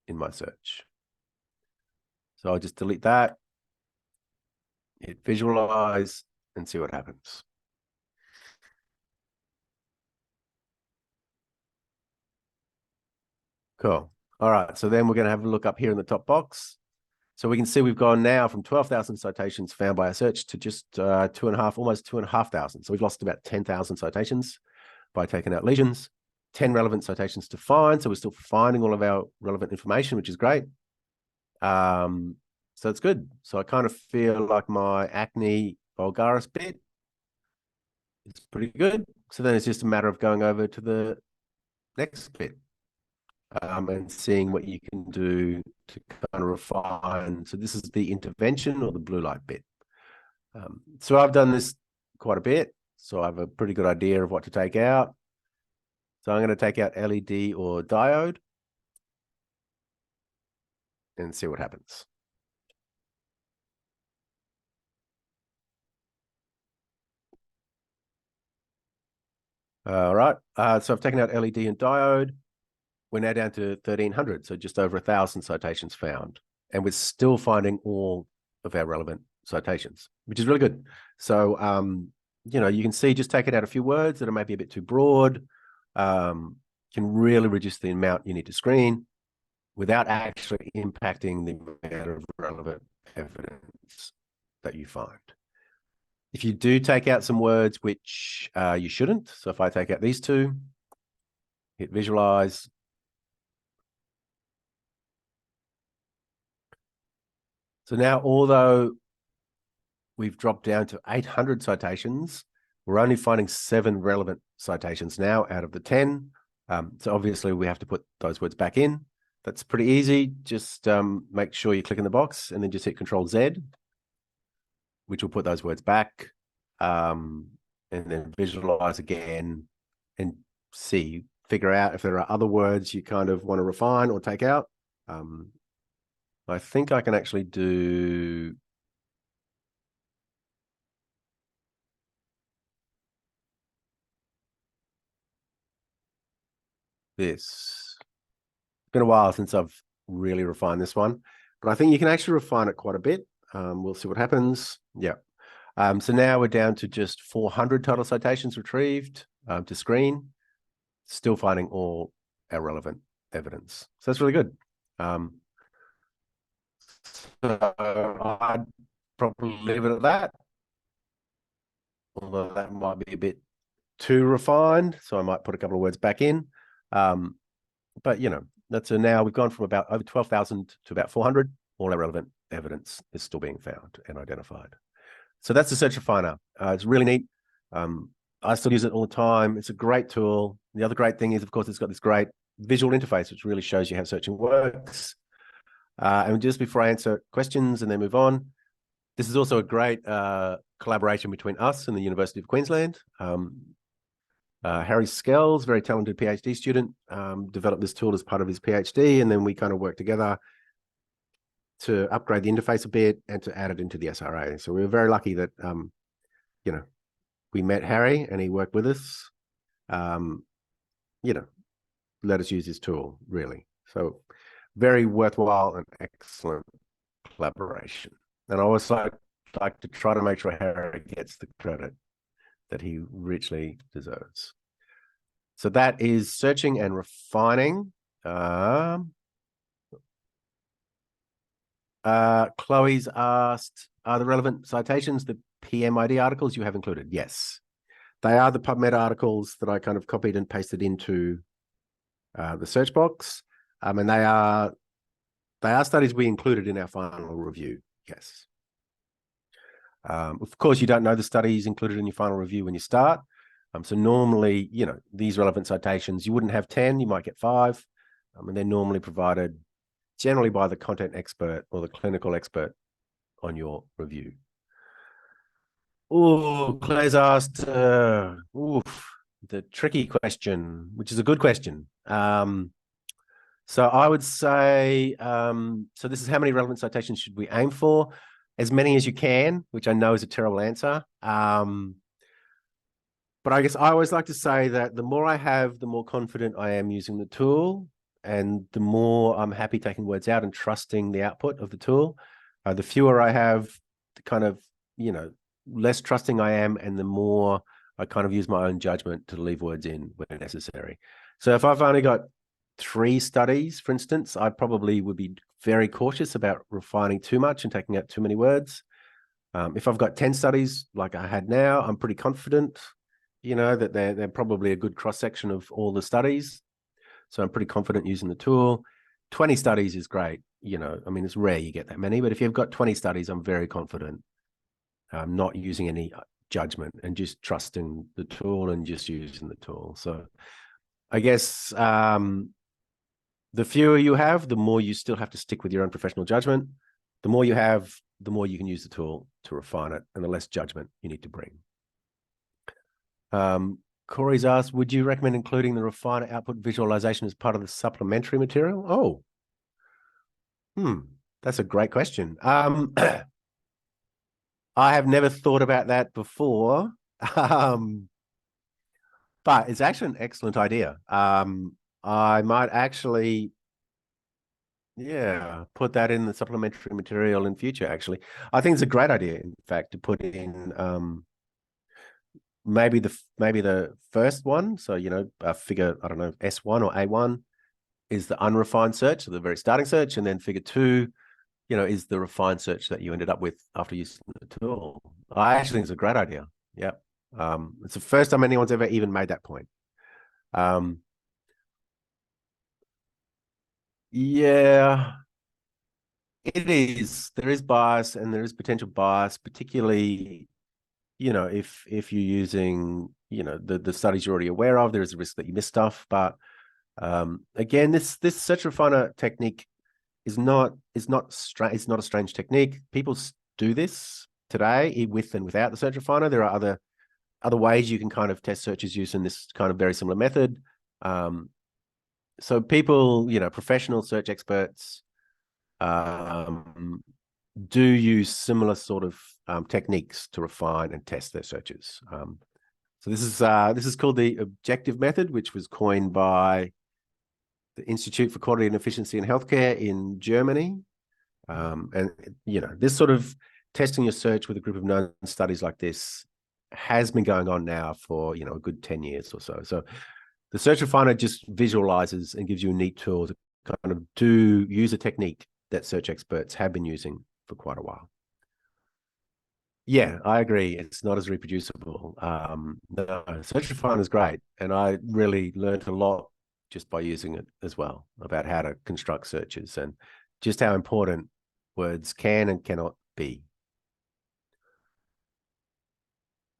in my search. So I'll just delete that, hit visualize, and see what happens. Cool. All right, so then we're going to have a look up here in the top box. So we can see we've gone now from 12,000 citations found by a search to just almost 2,500. So we've lost about 10,000 citations by taking out lesions. 10 relevant citations to find. So we're still finding all of our relevant information, which is great. So it's good. So I kind of feel like my acne vulgaris bit is pretty good. So then it's just a matter of going over to the next bit. And seeing what you can do to kind of refine. So this is the intervention or the blue light bit. So I've done this quite a bit. So I have a pretty good idea of what to take out. So I'm going to take out LED or diode and see what happens. All right. So I've taken out LED and diode. We're now down to 1,300, so just over 1,000 citations found. And we're still finding all of our relevant citations, which is really good. So, you know, you can see just taking out a few words that are maybe a bit too broad can really reduce the amount you need to screen without actually impacting the amount of relevant evidence that you find. If you do take out some words which you shouldn't, so if I take out these two, hit visualize, so now, although we've dropped down to 800 citations, we're only finding 7 relevant citations now out of the 10. So obviously we have to put those words back in. That's pretty easy. Just make sure you click in the box and then just hit Control-Z, which will put those words back. And then visualize again and figure out if there are other words you kind of want to refine or take out. I think I can actually do this. It's been a while since I've really refined this one, but I think you can actually refine it quite a bit. We'll see what happens. Yeah. So now we're down to just 400 total citations retrieved to screen, still finding all our relevant evidence. So that's really good. So I'd probably leave it at that, although that might be a bit too refined. So I might put a couple of words back in. But, you know, now we've gone from about over 12,000 to about 400. All our relevant evidence is still being found and identified. So that's the Search Refiner. It's really neat. I still use it all the time. It's a great tool. The other great thing is, of course, it's got this great visual interface, which really shows you how searching works. And just before I answer questions and then move on, this is also a great collaboration between us and the University of Queensland. Harry Skells, very talented PhD student, developed this tool as part of his PhD, and then we kind of worked together to upgrade the interface a bit and to add it into the SRA. So we were very lucky that, you know, we met Harry and he worked with us, you know, let us use his tool, really. So very worthwhile and excellent collaboration. And I always like to try to make sure Harry gets the credit that he richly deserves. So that is searching and refining. Chloe's asked, are the relevant citations the PMID articles you have included? Yes, they are the PubMed articles that I kind of copied and pasted into the search box. And they are studies we included in our final review. Yes. Of course, you don't know the studies included in your final review when you start. So normally, you know, these relevant citations, you wouldn't have 10, you might get 5. And they're normally provided generally by the content expert or the clinical expert on your review. Oh, Claire's asked, the tricky question, which is a good question. So I would say, so this is how many relevant citations should we aim for? As many as you can, which I know is a terrible answer. But I guess I always like to say that the more I have, the more confident I am using the tool, and the more I'm happy taking words out and trusting the output of the tool. The fewer I have, the kind of, you know, less trusting I am, and the more I kind of use my own judgment to leave words in when necessary. So if I've only got 3 studies, for instance, I probably would be very cautious about refining too much and taking out too many words. If I've got 10 studies like I had now, I'm pretty confident, you know, that they're probably a good cross-section of all the studies. So I'm pretty confident using the tool. 20 studies is great. You know, I mean, it's rare you get that many, but if you've got 20 studies, I'm very confident. I'm not using any judgment and just trusting the tool and just using the tool. So I guess the fewer you have, the more you still have to stick with your own professional judgment. The more you have, the more you can use the tool to refine it, and the less judgment you need to bring. Corey's asked, would you recommend including the refiner output visualization as part of the supplementary material? That's a great question. I have never thought about that before, but it's actually an excellent idea. I might actually, put that in the supplementary material in future, actually. I think it's a great idea, in fact, to put in maybe the first one. So, you know, figure, I don't know, S1 or A1 is the unrefined search, so the very starting search, and then figure 2, you know, is the refined search that you ended up with after using the tool. I actually think it's a great idea. Yeah. It's the first time anyone's ever even made that point. Yeah, it is. There is bias, and there is potential bias, particularly, you know, if you're using, you know, the studies you're already aware of, there is a risk that you miss stuff. But Again, this search refiner technique is not a strange technique. People do this today with and without the search refiner. There are other ways you can kind of test searches using this kind of very similar method. So people, professional search experts do use similar sort of techniques to refine and test their searches. So this is called the objective method, which was coined by the Institute for Quality and Efficiency in Healthcare in Germany. And this sort of testing your search with a group of known studies like this has been going on now for a good 10 years or so. So the search refiner just visualizes and gives you a neat tool to kind of use a technique that search experts have been using for quite a while. Yeah, I agree. It's not as reproducible. No, search refiner is great, and I really learned a lot just by using it as well about how to construct searches and just how important words can and cannot be.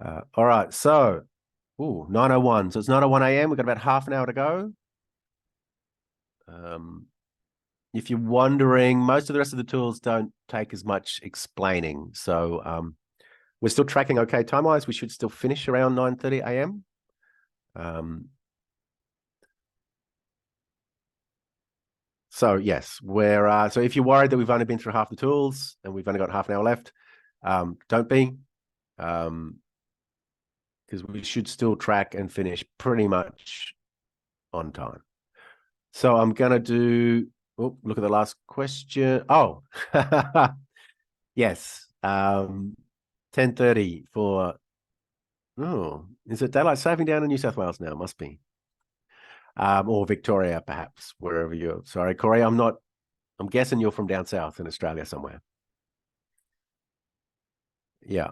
All right, so 9:01. So it's 9:01 a.m. We've got about half an hour to go. If you're wondering, most of the rest of the tools don't take as much explaining. So we're still tracking okay time-wise. We should still finish around 9:30 a.m. So yes, so if you're worried that we've only been through half the tools and we've only got half an hour left, don't be, because we should still track and finish pretty much on time. So I'm gonna do. Oh, look at the last question. Oh, yes. 10:30 for. Oh, is it daylight saving down in New South Wales now? Must be. Or Victoria, perhaps, wherever you're. Sorry, Corey, I'm guessing you're from down south in Australia somewhere. Yeah.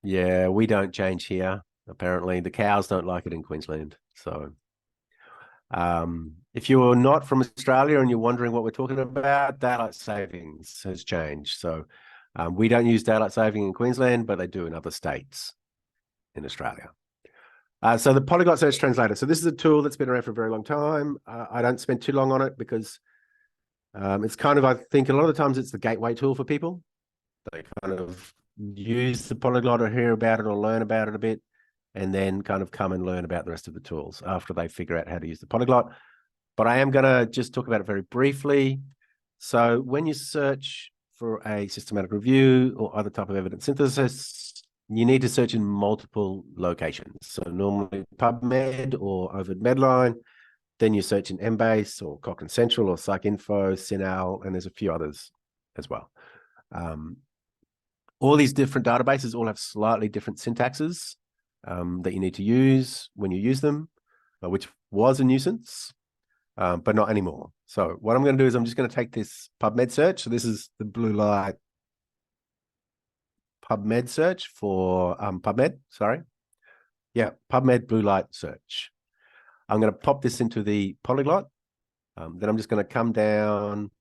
Yeah, we don't change here. Apparently, the cows don't like it in Queensland. So, if you're not from Australia and you're wondering what we're talking about, daylight savings has changed. So, we don't use daylight saving in Queensland, but they do in other states in Australia. So the Polyglot Search Translator. So this is a tool that's been around for a very long time. I don't spend too long on it because it's kind of, I think a lot of the times it's the gateway tool for people. They kind of use the Polyglot or hear about it or learn about it a bit, and then kind of come and learn about the rest of the tools after they figure out how to use the Polyglot. But I am going to just talk about it very briefly. So when you search for a systematic review or other type of evidence synthesis, you need to search in multiple locations. So normally PubMed or Ovid Medline, then you search in Embase or Cochrane Central or PsycInfo, CINAHL, and there's a few others as well. All these different databases all have slightly different syntaxes that you need to use when you use them, which was a nuisance, but not anymore. So what I'm going to do is I'm just going to take this PubMed search. So this is the blue light PubMed search for PubMed, sorry. Yeah, PubMed blue light search. I'm going to pop this into the Polyglot. Then I'm just going to come down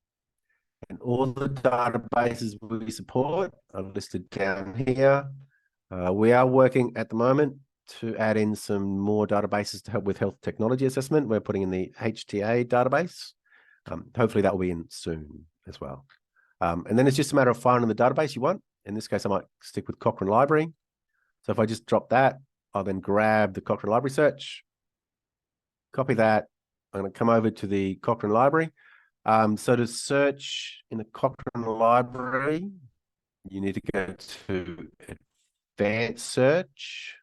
and all the databases we support are listed down here. We are working at the moment to add in some more databases to help with health technology assessment. We're putting in the HTA database. Hopefully that will be in soon as well. And then it's just a matter of finding the database you want. In this case, I might stick with Cochrane Library. So if I just drop that, I'll then grab the Cochrane Library search, copy that. I'm going to come over to the Cochrane Library. So to search in the Cochrane Library, you need to go to Advanced Search.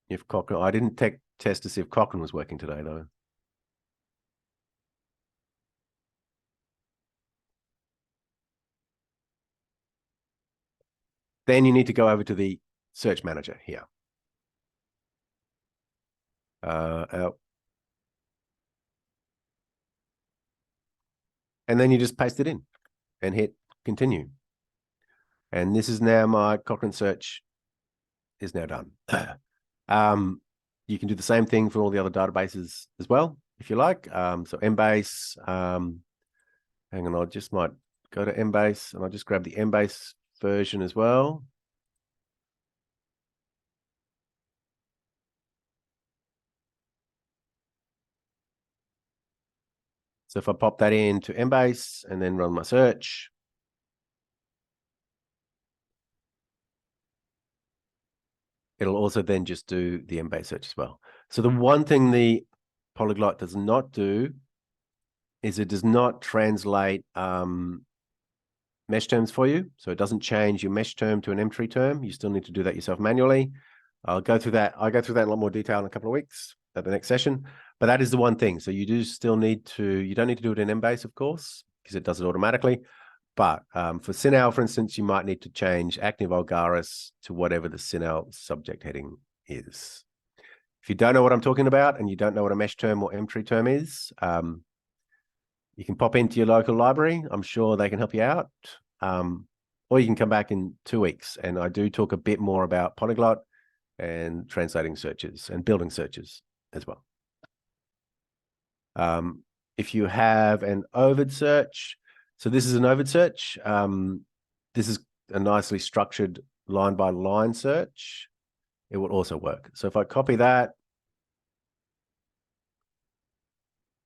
If Cochrane, I didn't test to see if Cochrane was working today, though. Then you need to go over to the Search Manager here. And then you just paste it in and hit continue. And this is now my Cochrane search is now done. You can do the same thing for all the other databases as well, if you like. So Embase, hang on, I just might go to Embase and I'll just grab the Embase version as well. So if I pop that into Embase and then run my search, it'll also then just do the Embase search as well. So the one thing the Polyglot does not do is it does not translate mesh terms for you. So it doesn't change your mesh term to an M-tree term. You still need to do that yourself manually. I'll go through that in a lot more detail in a couple of weeks at the next session. But that is the one thing. So you do still need to, you don't need to do it in Embase, of course, because it does it automatically. But for CINAHL, for instance, you might need to change acne vulgaris to whatever the CINAHL subject heading is. If you don't know what I'm talking about and you don't know what a mesh term or M-tree term is, you can pop into your local library. I'm sure they can help you out. Or you can come back in 2 weeks. And I do talk a bit more about Polyglot and translating searches and building searches as well. If you have an OVID search, so this is an OVID search. This is a nicely structured line by line search. It will also work. So if I copy that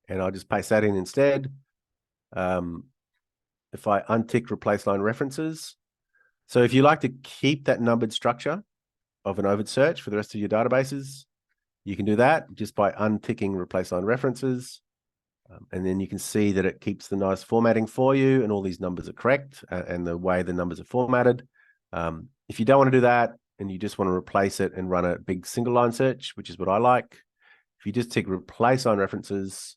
and I'll just paste that in instead. If I untick replace line references, so if you like to keep that numbered structure of an OVID search for the rest of your databases, you can do that just by unticking replace line references. And then you can see that it keeps the nice formatting for you and all these numbers are correct and the way the numbers are formatted. If you don't want to do that and you just want to replace it and run a big single line search, which is what I like, if you just tick replace line references,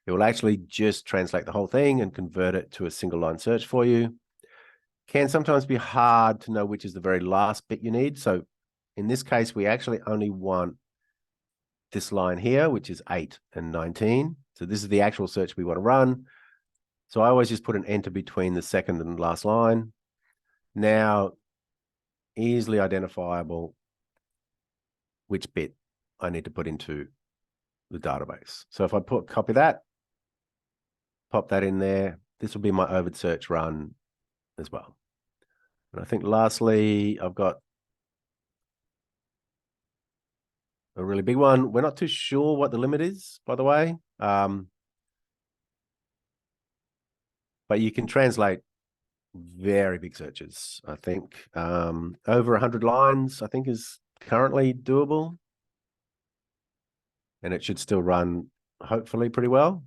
it will actually just translate the whole thing and convert it to a single line search for you. Can sometimes be hard to know which is the very last bit you need. So in this case, we actually only want this line here, which is 8 and 19. So this is the actual search we want to run. So I always just put an enter between the second and last line. Now, easily identifiable which bit I need to put into the database. So if I copy that, pop that in there, this will be my OVID search run as well. And I think lastly, I've got a really big one. We're not too sure what the limit is, by the way. But you can translate very big searches, I think. Over 100 lines, I think, is currently doable. And it should still run, hopefully, pretty well.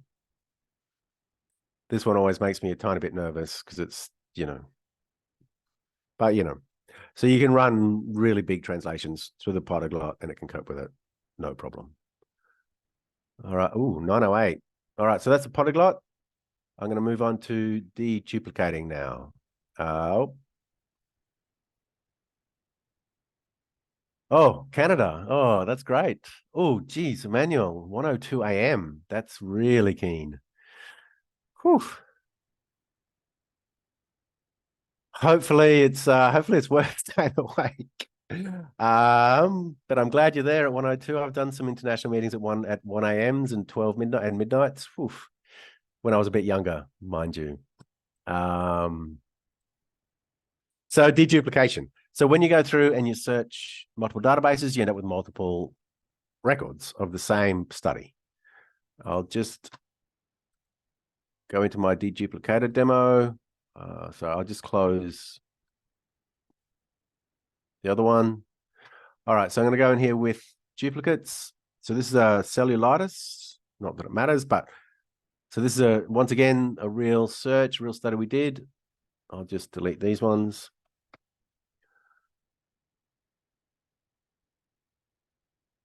This one always makes me a tiny bit nervous because it's, but, so you can run really big translations through the Polyglot and it can cope with it. No problem. All right. Ooh, 908. All right. So that's the Polyglot. I'm going to move on to deduplicating now. Oh, Canada. Oh, that's great. Oh, geez, Emmanuel, 1:02 a.m. That's really keen. Whew. Hopefully it's worth staying awake. But I'm glad you're there at 1:02. I've done some international meetings at 1 a.m.s and 12 midnight and midnights. Whew. When I was a bit younger, mind you. So deduplication. So when you go through and you search multiple databases, you end up with multiple records of the same study. I'll just go into my deduplicated demo. So I'll just close the other one. All right, so I'm going to go in here with duplicates. So this is a cellulitis, not that it matters, but so this is once again, a real search, real study we did. I'll just delete these ones.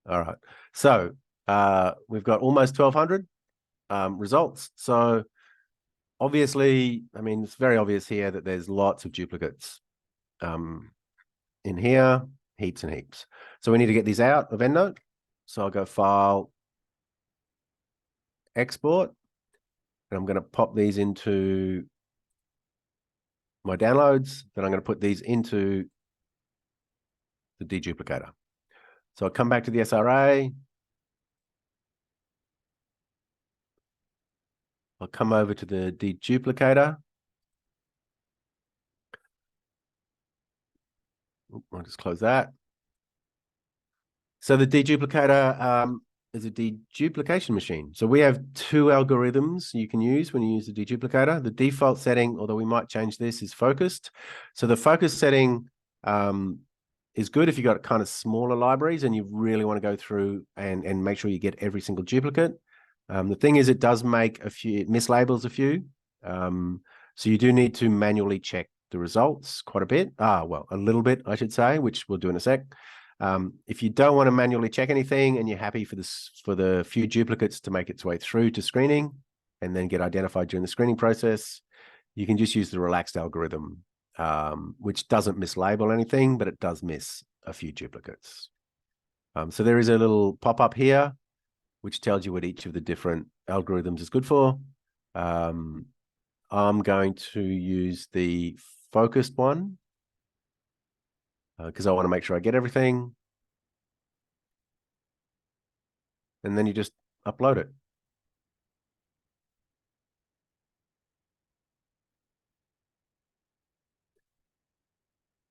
All right, so we've got almost 1,200 results. So obviously, I mean, it's very obvious here that there's lots of duplicates in here, heaps and heaps. So we need to get these out of EndNote. So I'll go File, Export, and I'm going to pop these into my downloads. Then I'm going to put these into the deduplicator. So I'll come back to the SRA. I'll come over to the deduplicator. I'll just close that. So the deduplicator, is a deduplication machine. So we have two algorithms you can use when you use the deduplicator. The default setting, although we might change this, is focused. So the focus setting is good if you've got kind of smaller libraries and you really want to go through and make sure you get every single duplicate. The thing is, it does make a few, it mislabels a few. So you do need to manually check the results quite a bit. Well, a little bit, I should say, which we'll do in a sec. If you don't want to manually check anything and you're happy for the few duplicates to make its way through to screening and then get identified during the screening process, you can just use the relaxed algorithm, which doesn't mislabel anything, but it does miss a few duplicates. So there is a little pop-up here, which tells you what each of the different algorithms is good for. I'm going to use the focused one because I want to make sure I get everything. And then you just upload it.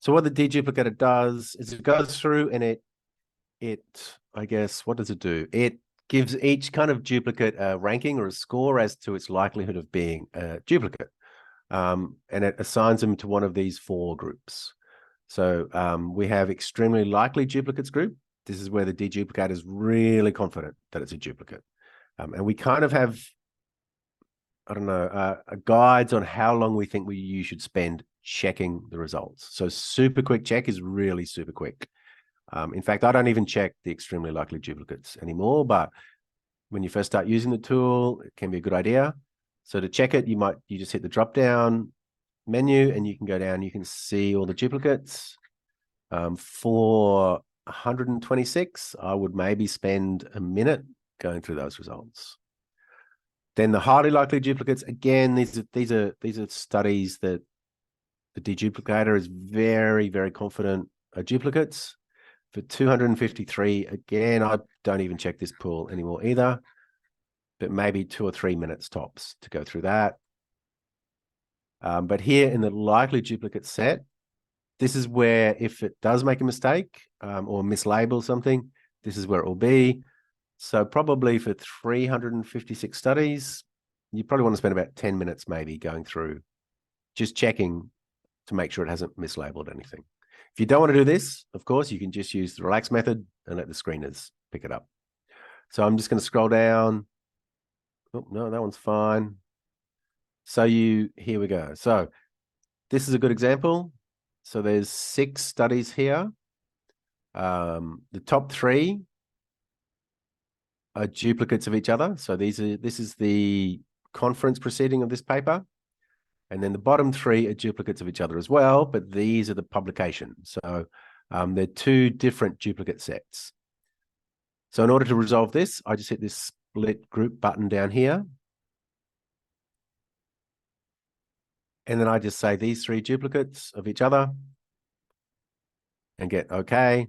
So what the deduplicator does is it goes through and I guess, what does it do? It gives each kind of duplicate a ranking or a score as to its likelihood of being a duplicate. And it assigns them to one of these 4 groups. So we have extremely likely duplicates group. This is where the deduplicator is really confident that it's a duplicate. And we kind of have, I don't know, guides on how long we think you should spend checking the results. So super quick check is really super quick. In fact, I don't even check the extremely likely duplicates anymore, but when you first start using the tool, it can be a good idea. So to check it, you just hit the drop down menu and you can go down, you can see all the duplicates. For 126, I would maybe spend a minute going through those results. Then the highly likely duplicates, again, these are studies that the deduplicator is very, very confident are duplicates. For 253, again, I don't even check this pool anymore either, but maybe 2 or 3 minutes tops to go through that. But here in the likely duplicate set, this is where if it does make a mistake or mislabel something, this is where it will be. So probably for 356 studies, you probably want to spend about 10 minutes maybe going through, just checking to make sure it hasn't mislabeled anything. If you don't want to do this, of course, you can just use the relax method and let the screeners pick it up. So I'm just going to scroll down. Oh, no, that one's fine. So here we go. So this is a good example. So there's 6 studies here. The top 3 are duplicates of each other. So this is the conference proceeding of this paper. And then the bottom 3 are duplicates of each other as well, but these are the publications. So they're 2 different duplicate sets. So in order to resolve this, I just hit this split group button down here. And then I just say these 3 duplicates of each other and get OK.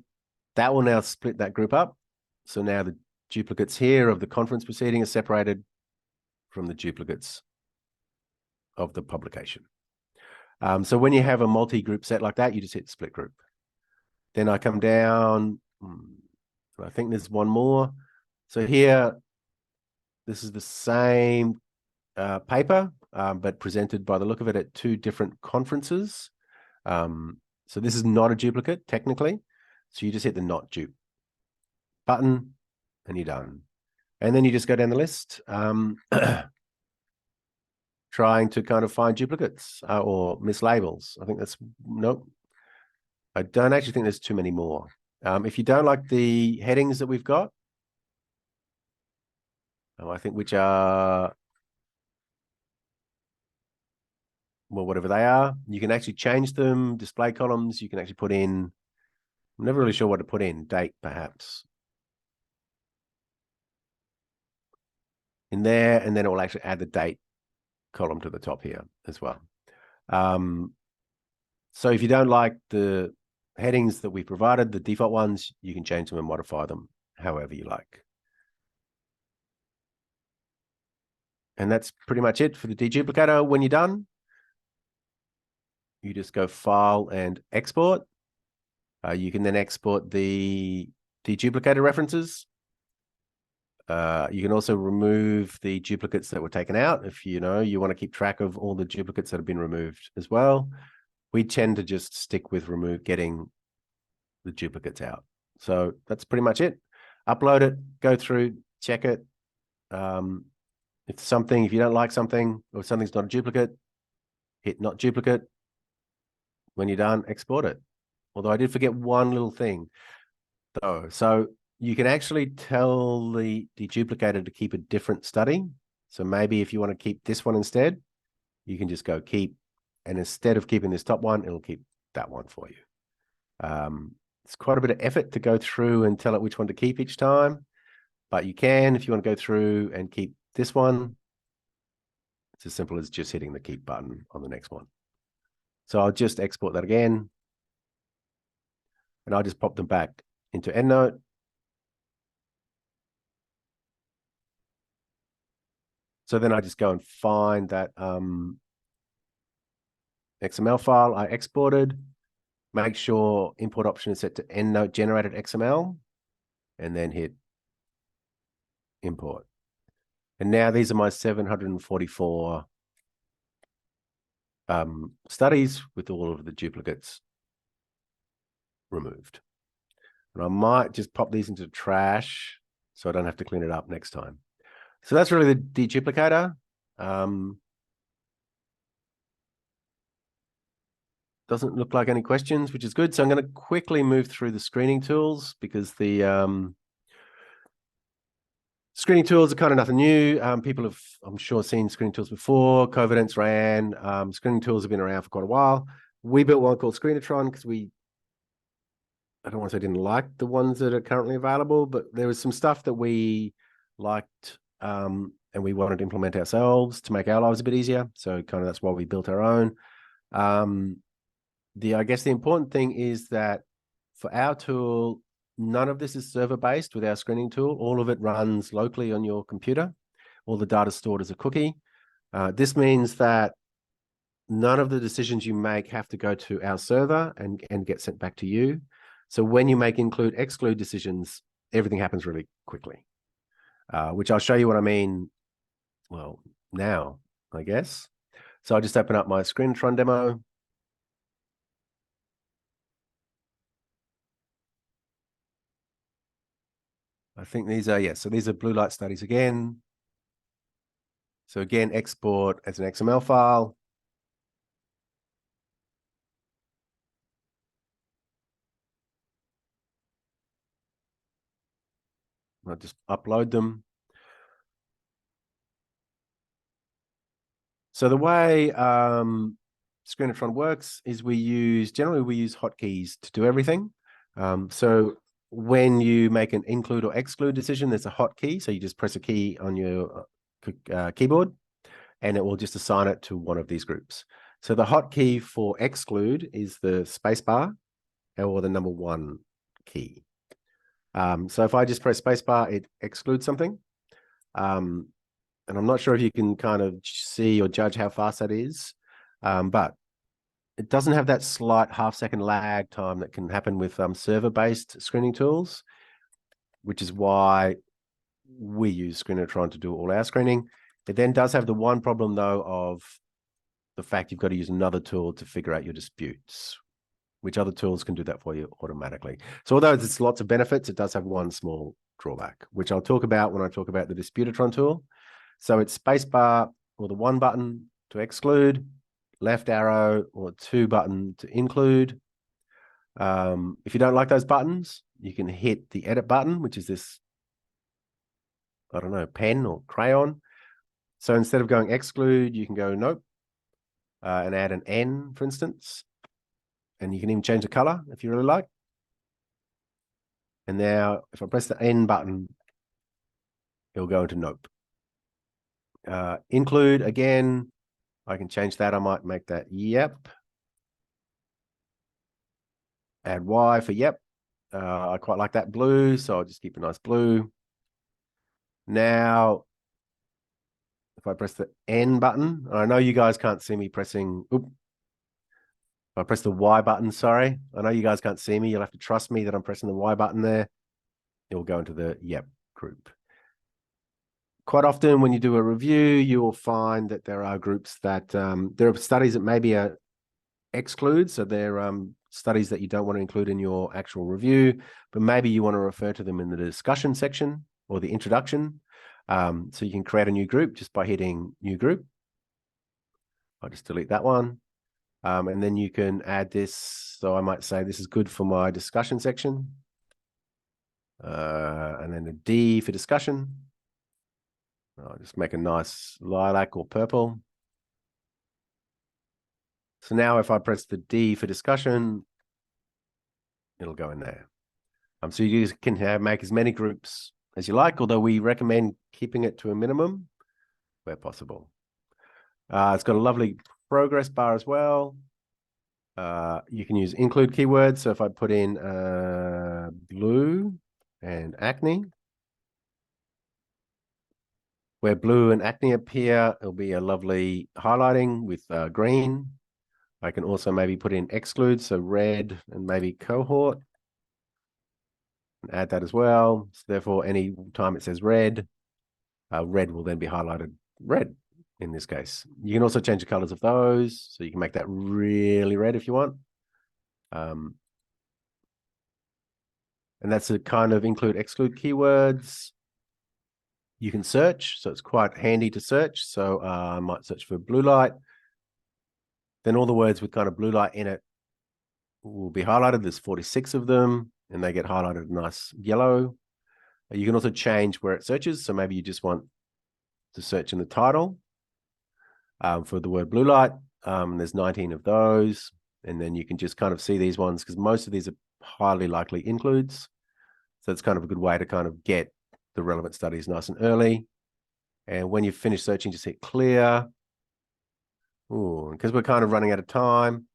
That will now split that group up. So now the duplicates here of the conference proceeding are separated from the duplicates of the publication. So when you have a multi-group set like that, you just hit split group. Then I come down. I think there's one more. So here, this is the same paper, but presented by the look of it at 2 different conferences. So this is not a duplicate, technically. So you just hit the not dupe button and you're done. And then you just go down the list, trying to kind of find duplicates or mislabels. I think that's, nope. I don't actually think there's too many more. If you don't like the headings that we've got, I think which are, well, whatever they are, you can actually change them, display columns, you can actually put in, I'm never really sure what to put in, date perhaps. In there, and then it will actually add the date column to the top here as well. So if you don't like the headings that we provided, the default ones, you can change them and modify them however you like. And that's pretty much it for the deduplicator. When you're done, you just go File and Export. You can then export the deduplicator references. You can also remove the duplicates that were taken out if you want to keep track of all the duplicates that have been removed as well. We tend to just stick with getting the duplicates out. So that's pretty much it. Upload it, go through, check it. If you don't like something or something's not a duplicate, hit not duplicate. When you're done, export it. Although I did forget one little thing though. So you can actually tell the deduplicator to keep a different study. So maybe if you want to keep this one instead, you can just go keep, and instead of keeping this top one, it'll keep that one for you. It's quite a bit of effort to go through and tell it which one to keep each time, but you can, if you want to go through and keep this one, it's as simple as just hitting the keep button on the next one. So I'll just export that again, and I'll just pop them back into EndNote. So then I just go and find that XML file I exported, make sure import option is set to EndNote generated XML, and then hit import. And now these are my 744 studies with all of the duplicates removed. And I might just pop these into trash so I don't have to clean it up next time. So that's really the deduplicator. Doesn't look like any questions, which is good. So I'm going to quickly move through the screening tools because the screening tools are kind of nothing new. People have, I'm sure, seen screening tools before. Covidence, RAN. Screening tools have been around for quite a while. We built one called Screenatron because I don't want to say didn't like the ones that are currently available, but there was some stuff that we liked and we wanted to implement ourselves to make our lives a bit easier. So kind of that's why we built our own. I guess the important thing is that for our tool, none of this is server-based with our screening tool. All of it runs locally on your computer. All the data is stored as a cookie. This means that none of the decisions you make have to go to our server and get sent back to you. So when you make include, exclude decisions, everything happens really quickly, which I'll show you what I mean, well, now, I guess. So I'll just open up my Screenatron demo. I think these are, so these are blue light studies again. So again, export as an XML file. I'll just upload them. So the way Screenatron works is generally we use hotkeys to do everything. So when you make an include or exclude decision, there's a hotkey. So you just press a key on your keyboard and it will just assign it to one of these groups. So the hotkey for exclude is the spacebar or the number 1 key. So if I just press spacebar, it excludes something. And I'm not sure if you can kind of see or judge how fast that is, but it doesn't have that slight half-second lag time that can happen with server-based screening tools, which is why we use Screenatron to do all our screening. It then does have the one problem, though, of the fact you've got to use another tool to figure out your disputes, which other tools can do that for you automatically. So although there's lots of benefits, it does have one small drawback, which I'll talk about when I talk about the Disputatron tool. So it's spacebar or the 1 button to exclude, left arrow or 2 button to include. If you don't like those buttons, you can hit the edit button, which is this, I don't know, pen or crayon. So instead of going exclude, you can go nope and add an N, for instance. And you can even change the color if you really like. And now if I press the N button, it'll go into nope. Include, again, I can change that. I might make that yep. Add Y for yep. I quite like that blue, so I'll just keep a nice blue. Now, if I press the N button, I know you guys can't see me pressing, if I press the Y button, sorry. I know you guys can't see me. You'll have to trust me that I'm pressing the Y button there. It will go into the yep group. quite often when you do a review, you will find that there are groups that, there are studies that maybe are exclude. So they're studies that you don't want to include in your actual review, but maybe you want to refer to them in the discussion section or the introduction. So you can create a new group just by hitting new group. I'll just delete that one. And then you can add this. So I might say this is good for my discussion section. And then the D for discussion. I'll just make a nice lilac or purple. So now if I press the D for discussion, it'll go in there. So you can make as many groups as you like, although we recommend keeping it to a minimum where possible. It's got a lovely progress bar as well. You can use include keywords. So if I put in blue and acne, where blue and acne appear, it'll be a lovely highlighting with green. I can also maybe put in exclude, so red and maybe cohort. And add that as well. So therefore, any time it says red, red will then be highlighted red in this case. You can also change the colors of those. So you can make that really red if you want. And that's a kind of include, exclude keywords. You can search, so it's quite handy to search. So I might search for blue light. Then all the words with kind of blue light in it will be highlighted. There's 46 of them, and they get highlighted nice yellow. You can also change where it searches. So maybe you just want to search in the title for the word blue light. There's 19 of those. And then you can just kind of see these ones because most of these are highly likely includes. So it's kind of a good way to kind of get the relevant studies nice and early. And when you've finished searching, just hit clear. Ooh, because we're kind of running out of time,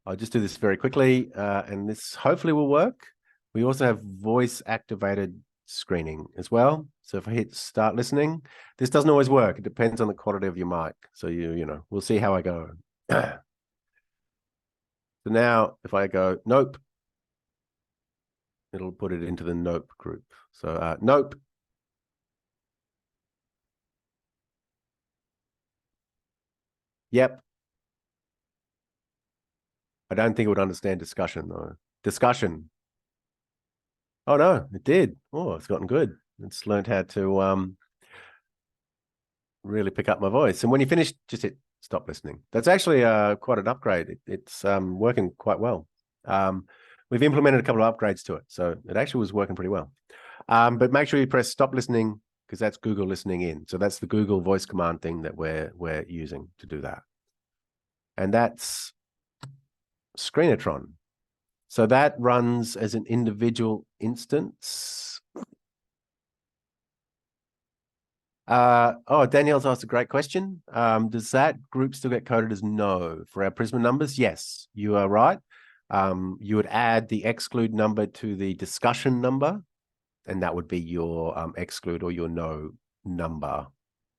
I'll just do this very quickly. And this hopefully will work. We also have voice activated screening as well. So if I hit start listening, this doesn't always work. It depends on the quality of your mic. So you know, we'll see how I go. So now if I go nope, it'll put it into the nope group. So nope. Yep. I don't think it would understand discussion though. Discussion. Oh no, it did. Oh, it's gotten good. It's learned how to really pick up my voice. And when you finish, just hit stop listening. That's actually quite an upgrade. It's working quite well. We've implemented a couple of upgrades to it, so it actually was working pretty well. But make sure you press stop listening because that's Google listening in. So that's the Google voice command thing that we're using to do that. And that's Screenatron. So that runs as an individual instance. Danielle's asked a great question. Does that group still get coded as no for our Prisma numbers? Yes, you are right. You would add the exclude number to the discussion number, and that would be your exclude or your no number,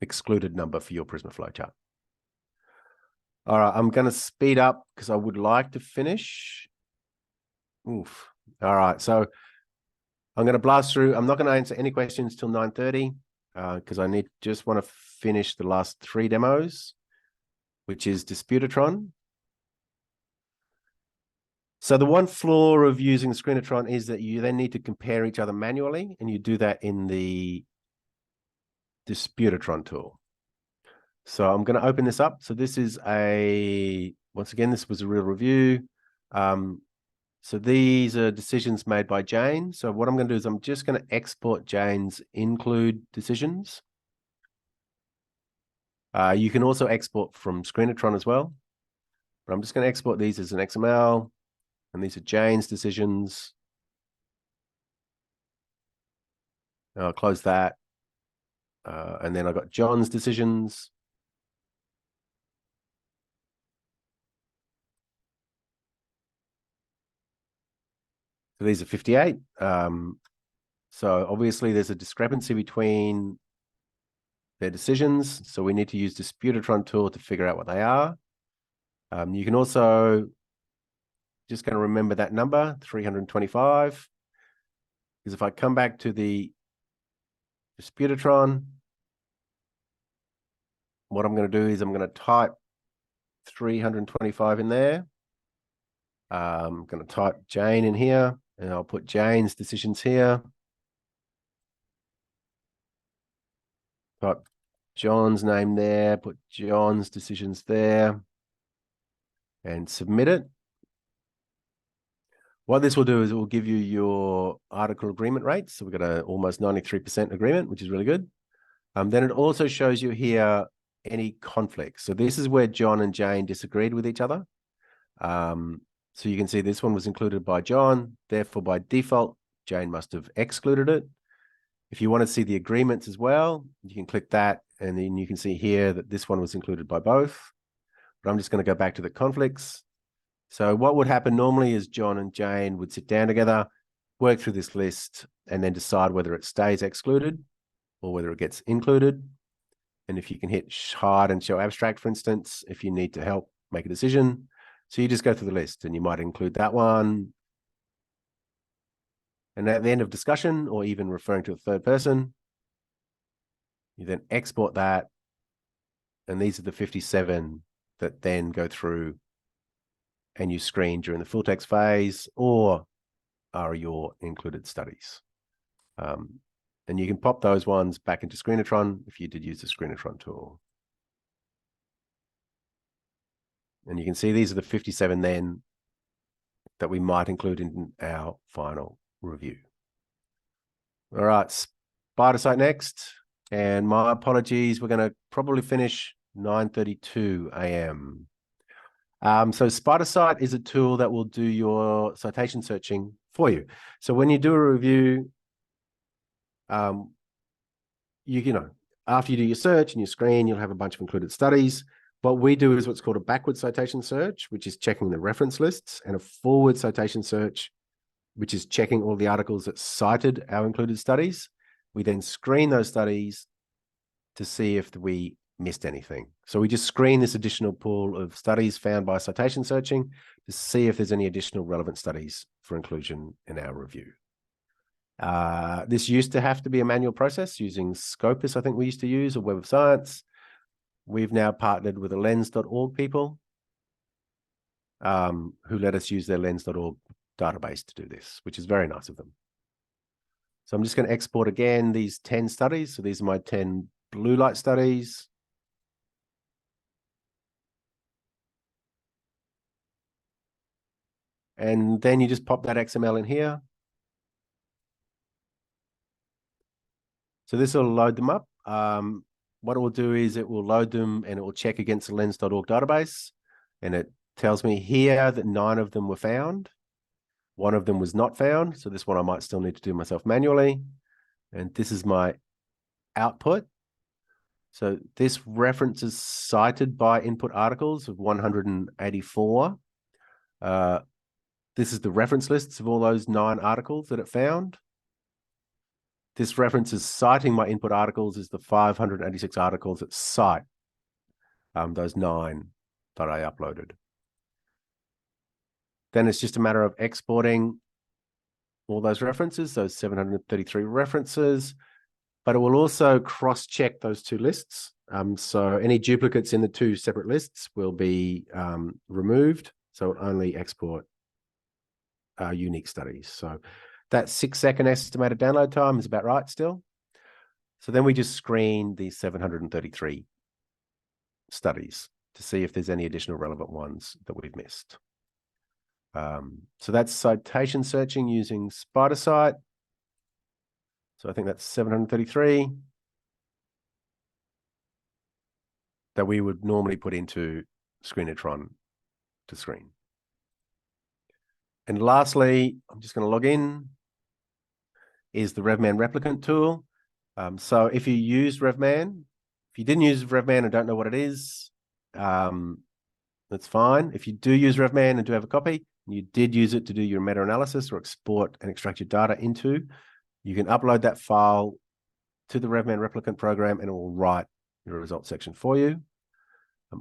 excluded number for your Prisma flowchart. All right, I'm going to speed up because I would like to finish. Oof. All right, so I'm going to blast through. I'm not going to answer any questions till 9:30 because I just want to finish the last 3 demos, which is Disputatron. So the one flaw of using Screenatron is that you then need to compare each other manually, and you do that in the Disputatron tool. So I'm going to open this up. So this is once again, this was a real review. So these are decisions made by Jane. So what I'm going to do is I'm just going to export Jane's include decisions. You can also export from Screenatron as well, but I'm just going to export these as an XML, and these are Jane's decisions. I'll close that. And then I've got John's decisions. So these are 58. So obviously there's a discrepancy between their decisions. So we need to use the Disputatron tool to figure out what they are. You can also just going to remember that number, 325. Because if I come back to the Disputatron, what I'm going to do is I'm going to type 325 in there. I'm going to type Jane in here, and I'll put Jane's decisions here. Type John's name there, put John's decisions there, and submit it. What this will do is it will give you your article agreement rates. So we've got a almost 93% agreement, which is really good. Then it also shows you here any conflicts. So this is where John and Jane disagreed with each other. So you can see this one was included by John, therefore by default, Jane must have excluded it. If you want to see the agreements as well, you can click that, and then you can see here that this one was included by both. But I'm just going to go back to the conflicts. So what would happen normally is John and Jane would sit down together, work through this list, and then decide whether it stays excluded or whether it gets included. And if you can hit hide and show abstract, for instance, if you need to help make a decision. So you just go through the list and you might include that one. And at the end of discussion, or even referring to a third person, you then export that. And these are the 57 that then go through and you screen during the full text phase or are your included studies. And you can pop those ones back into Screenatron if you did use the Screenatron tool. And you can see these are the 57 then that we might include in our final review. All right, SpiderSite next. And my apologies, we're going to probably finish 9:32 a.m. So SpiderSite is a tool that will do your citation searching for you. So when you do a review, you know, after you do your search and your screen, you'll have a bunch of included studies. What we do is what's called a backward citation search, which is checking the reference lists, and a forward citation search, which is checking all the articles that cited our included studies. We then screen those studies to see if we missed anything. So we just screen this additional pool of studies found by citation searching to see if there's any additional relevant studies for inclusion in our review. This used to have to be a manual process using Scopus, I think we used to use, or Web of Science. We've now partnered with the lens.org people who let us use their lens.org database to do this, which is very nice of them. So I'm just going to export again these 10 studies. So these are my 10 blue light studies. And then you just pop that XML in here. So this will load them up. What it will do is it will load them and it will check against the lens.org database. And it tells me here that 9 of them were found. 1 of them was not found. So this one I might still need to do myself manually. And this is my output. So this references cited by input articles of 184. This is the reference lists of all those 9 articles that it found. This references citing my input articles is the 586 articles that cite those 9 that I uploaded. Then it's just a matter of exporting all those references, those 733 references, but it will also cross-check those 2 lists. So any duplicates in the 2 separate lists will be removed. So it only export unique studies. So that 6-second estimated download time is about right still. So then we just screen these 733 studies to see if there's any additional relevant ones that we've missed. So that's citation searching using SpiderSite. So I think that's 733 that we would normally put into Screenatron to screen. And lastly, I'm just going to log in, is the RevMan replicant tool. So if you used RevMan, if you didn't use RevMan and don't know what it is, that's fine. If you do use RevMan and do have a copy, and you did use it to do your meta-analysis or export and extract your data into, you can upload that file to the RevMan replicant program and it will write your results section for you.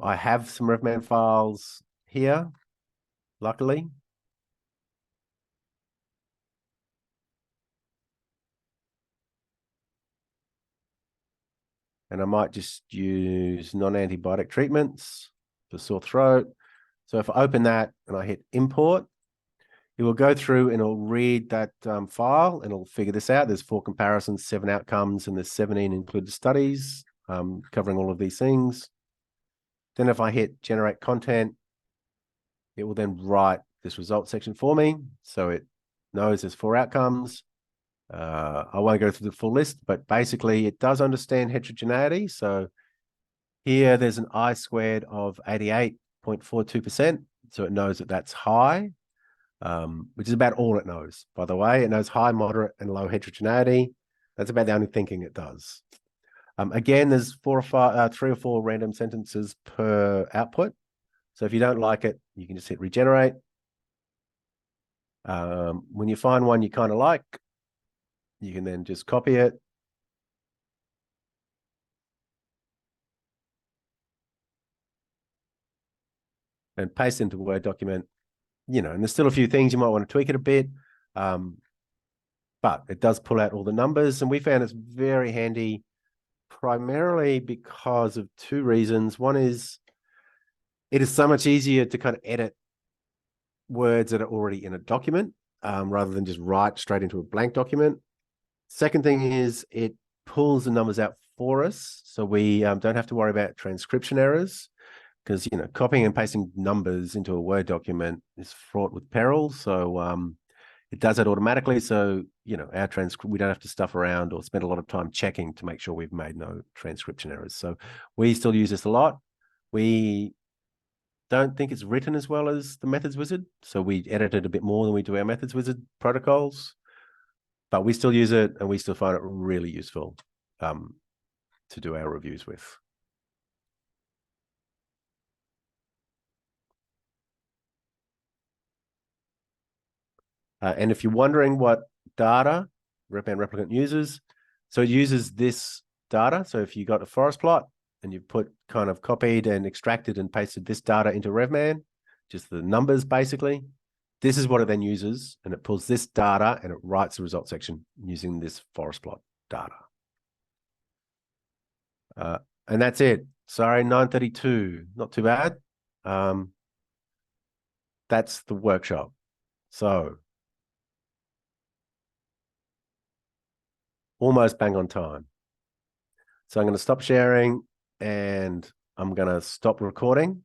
I have some RevMan files here, luckily. and I might just use non-antibiotic treatments for sore throat. So if I open that and I hit import, it will go through and it'll read that file and it'll figure this out. There's 4 comparisons, 7 outcomes, and there's 17 included studies covering all of these things. Then if I hit generate content, it will then write this result section for me. So it knows there's 4 outcomes. I won't go through the full list, but basically it does understand heterogeneity. So here there's an I-squared of 88.42%. So it knows that that's high, which is about all it knows, by the way. It knows high, moderate, and low heterogeneity. That's about the only thinking it does. Again, there's 3 or 4 random sentences per output. So if you don't like it, you can just hit regenerate. When you find one you kind of like, you can then just copy it. And paste into a Word document, and there's still a few things you might want to tweak it a bit. But it does pull out all the numbers, and we found it's very handy primarily because of 2 reasons. One is it is so much easier to kind of edit words that are already in a document rather than just write straight into a blank document. Second thing is it pulls the numbers out for us, so we don't have to worry about transcription errors, because copying and pasting numbers into a Word document is fraught with peril. So it does that automatically. So our transcript, we don't have to stuff around or spend a lot of time checking to make sure we've made no transcription errors. So we still use this a lot. We don't think it's written as well as the Methods Wizard, so we edit it a bit more than we do our Methods Wizard protocols. But we still use it, and we still find it really useful to do our reviews with. And if you're wondering what data RevMan Replicant uses, so it uses this data. So if you got a forest plot and you've kind of copied and extracted and pasted this data into RevMan, just the numbers basically, this is what it then uses, and it pulls this data and it writes the result section using this forest plot data. And that's it. Sorry, 9:32, not too bad. That's the workshop. So almost bang on time. So I'm going to stop sharing and I'm going to stop recording.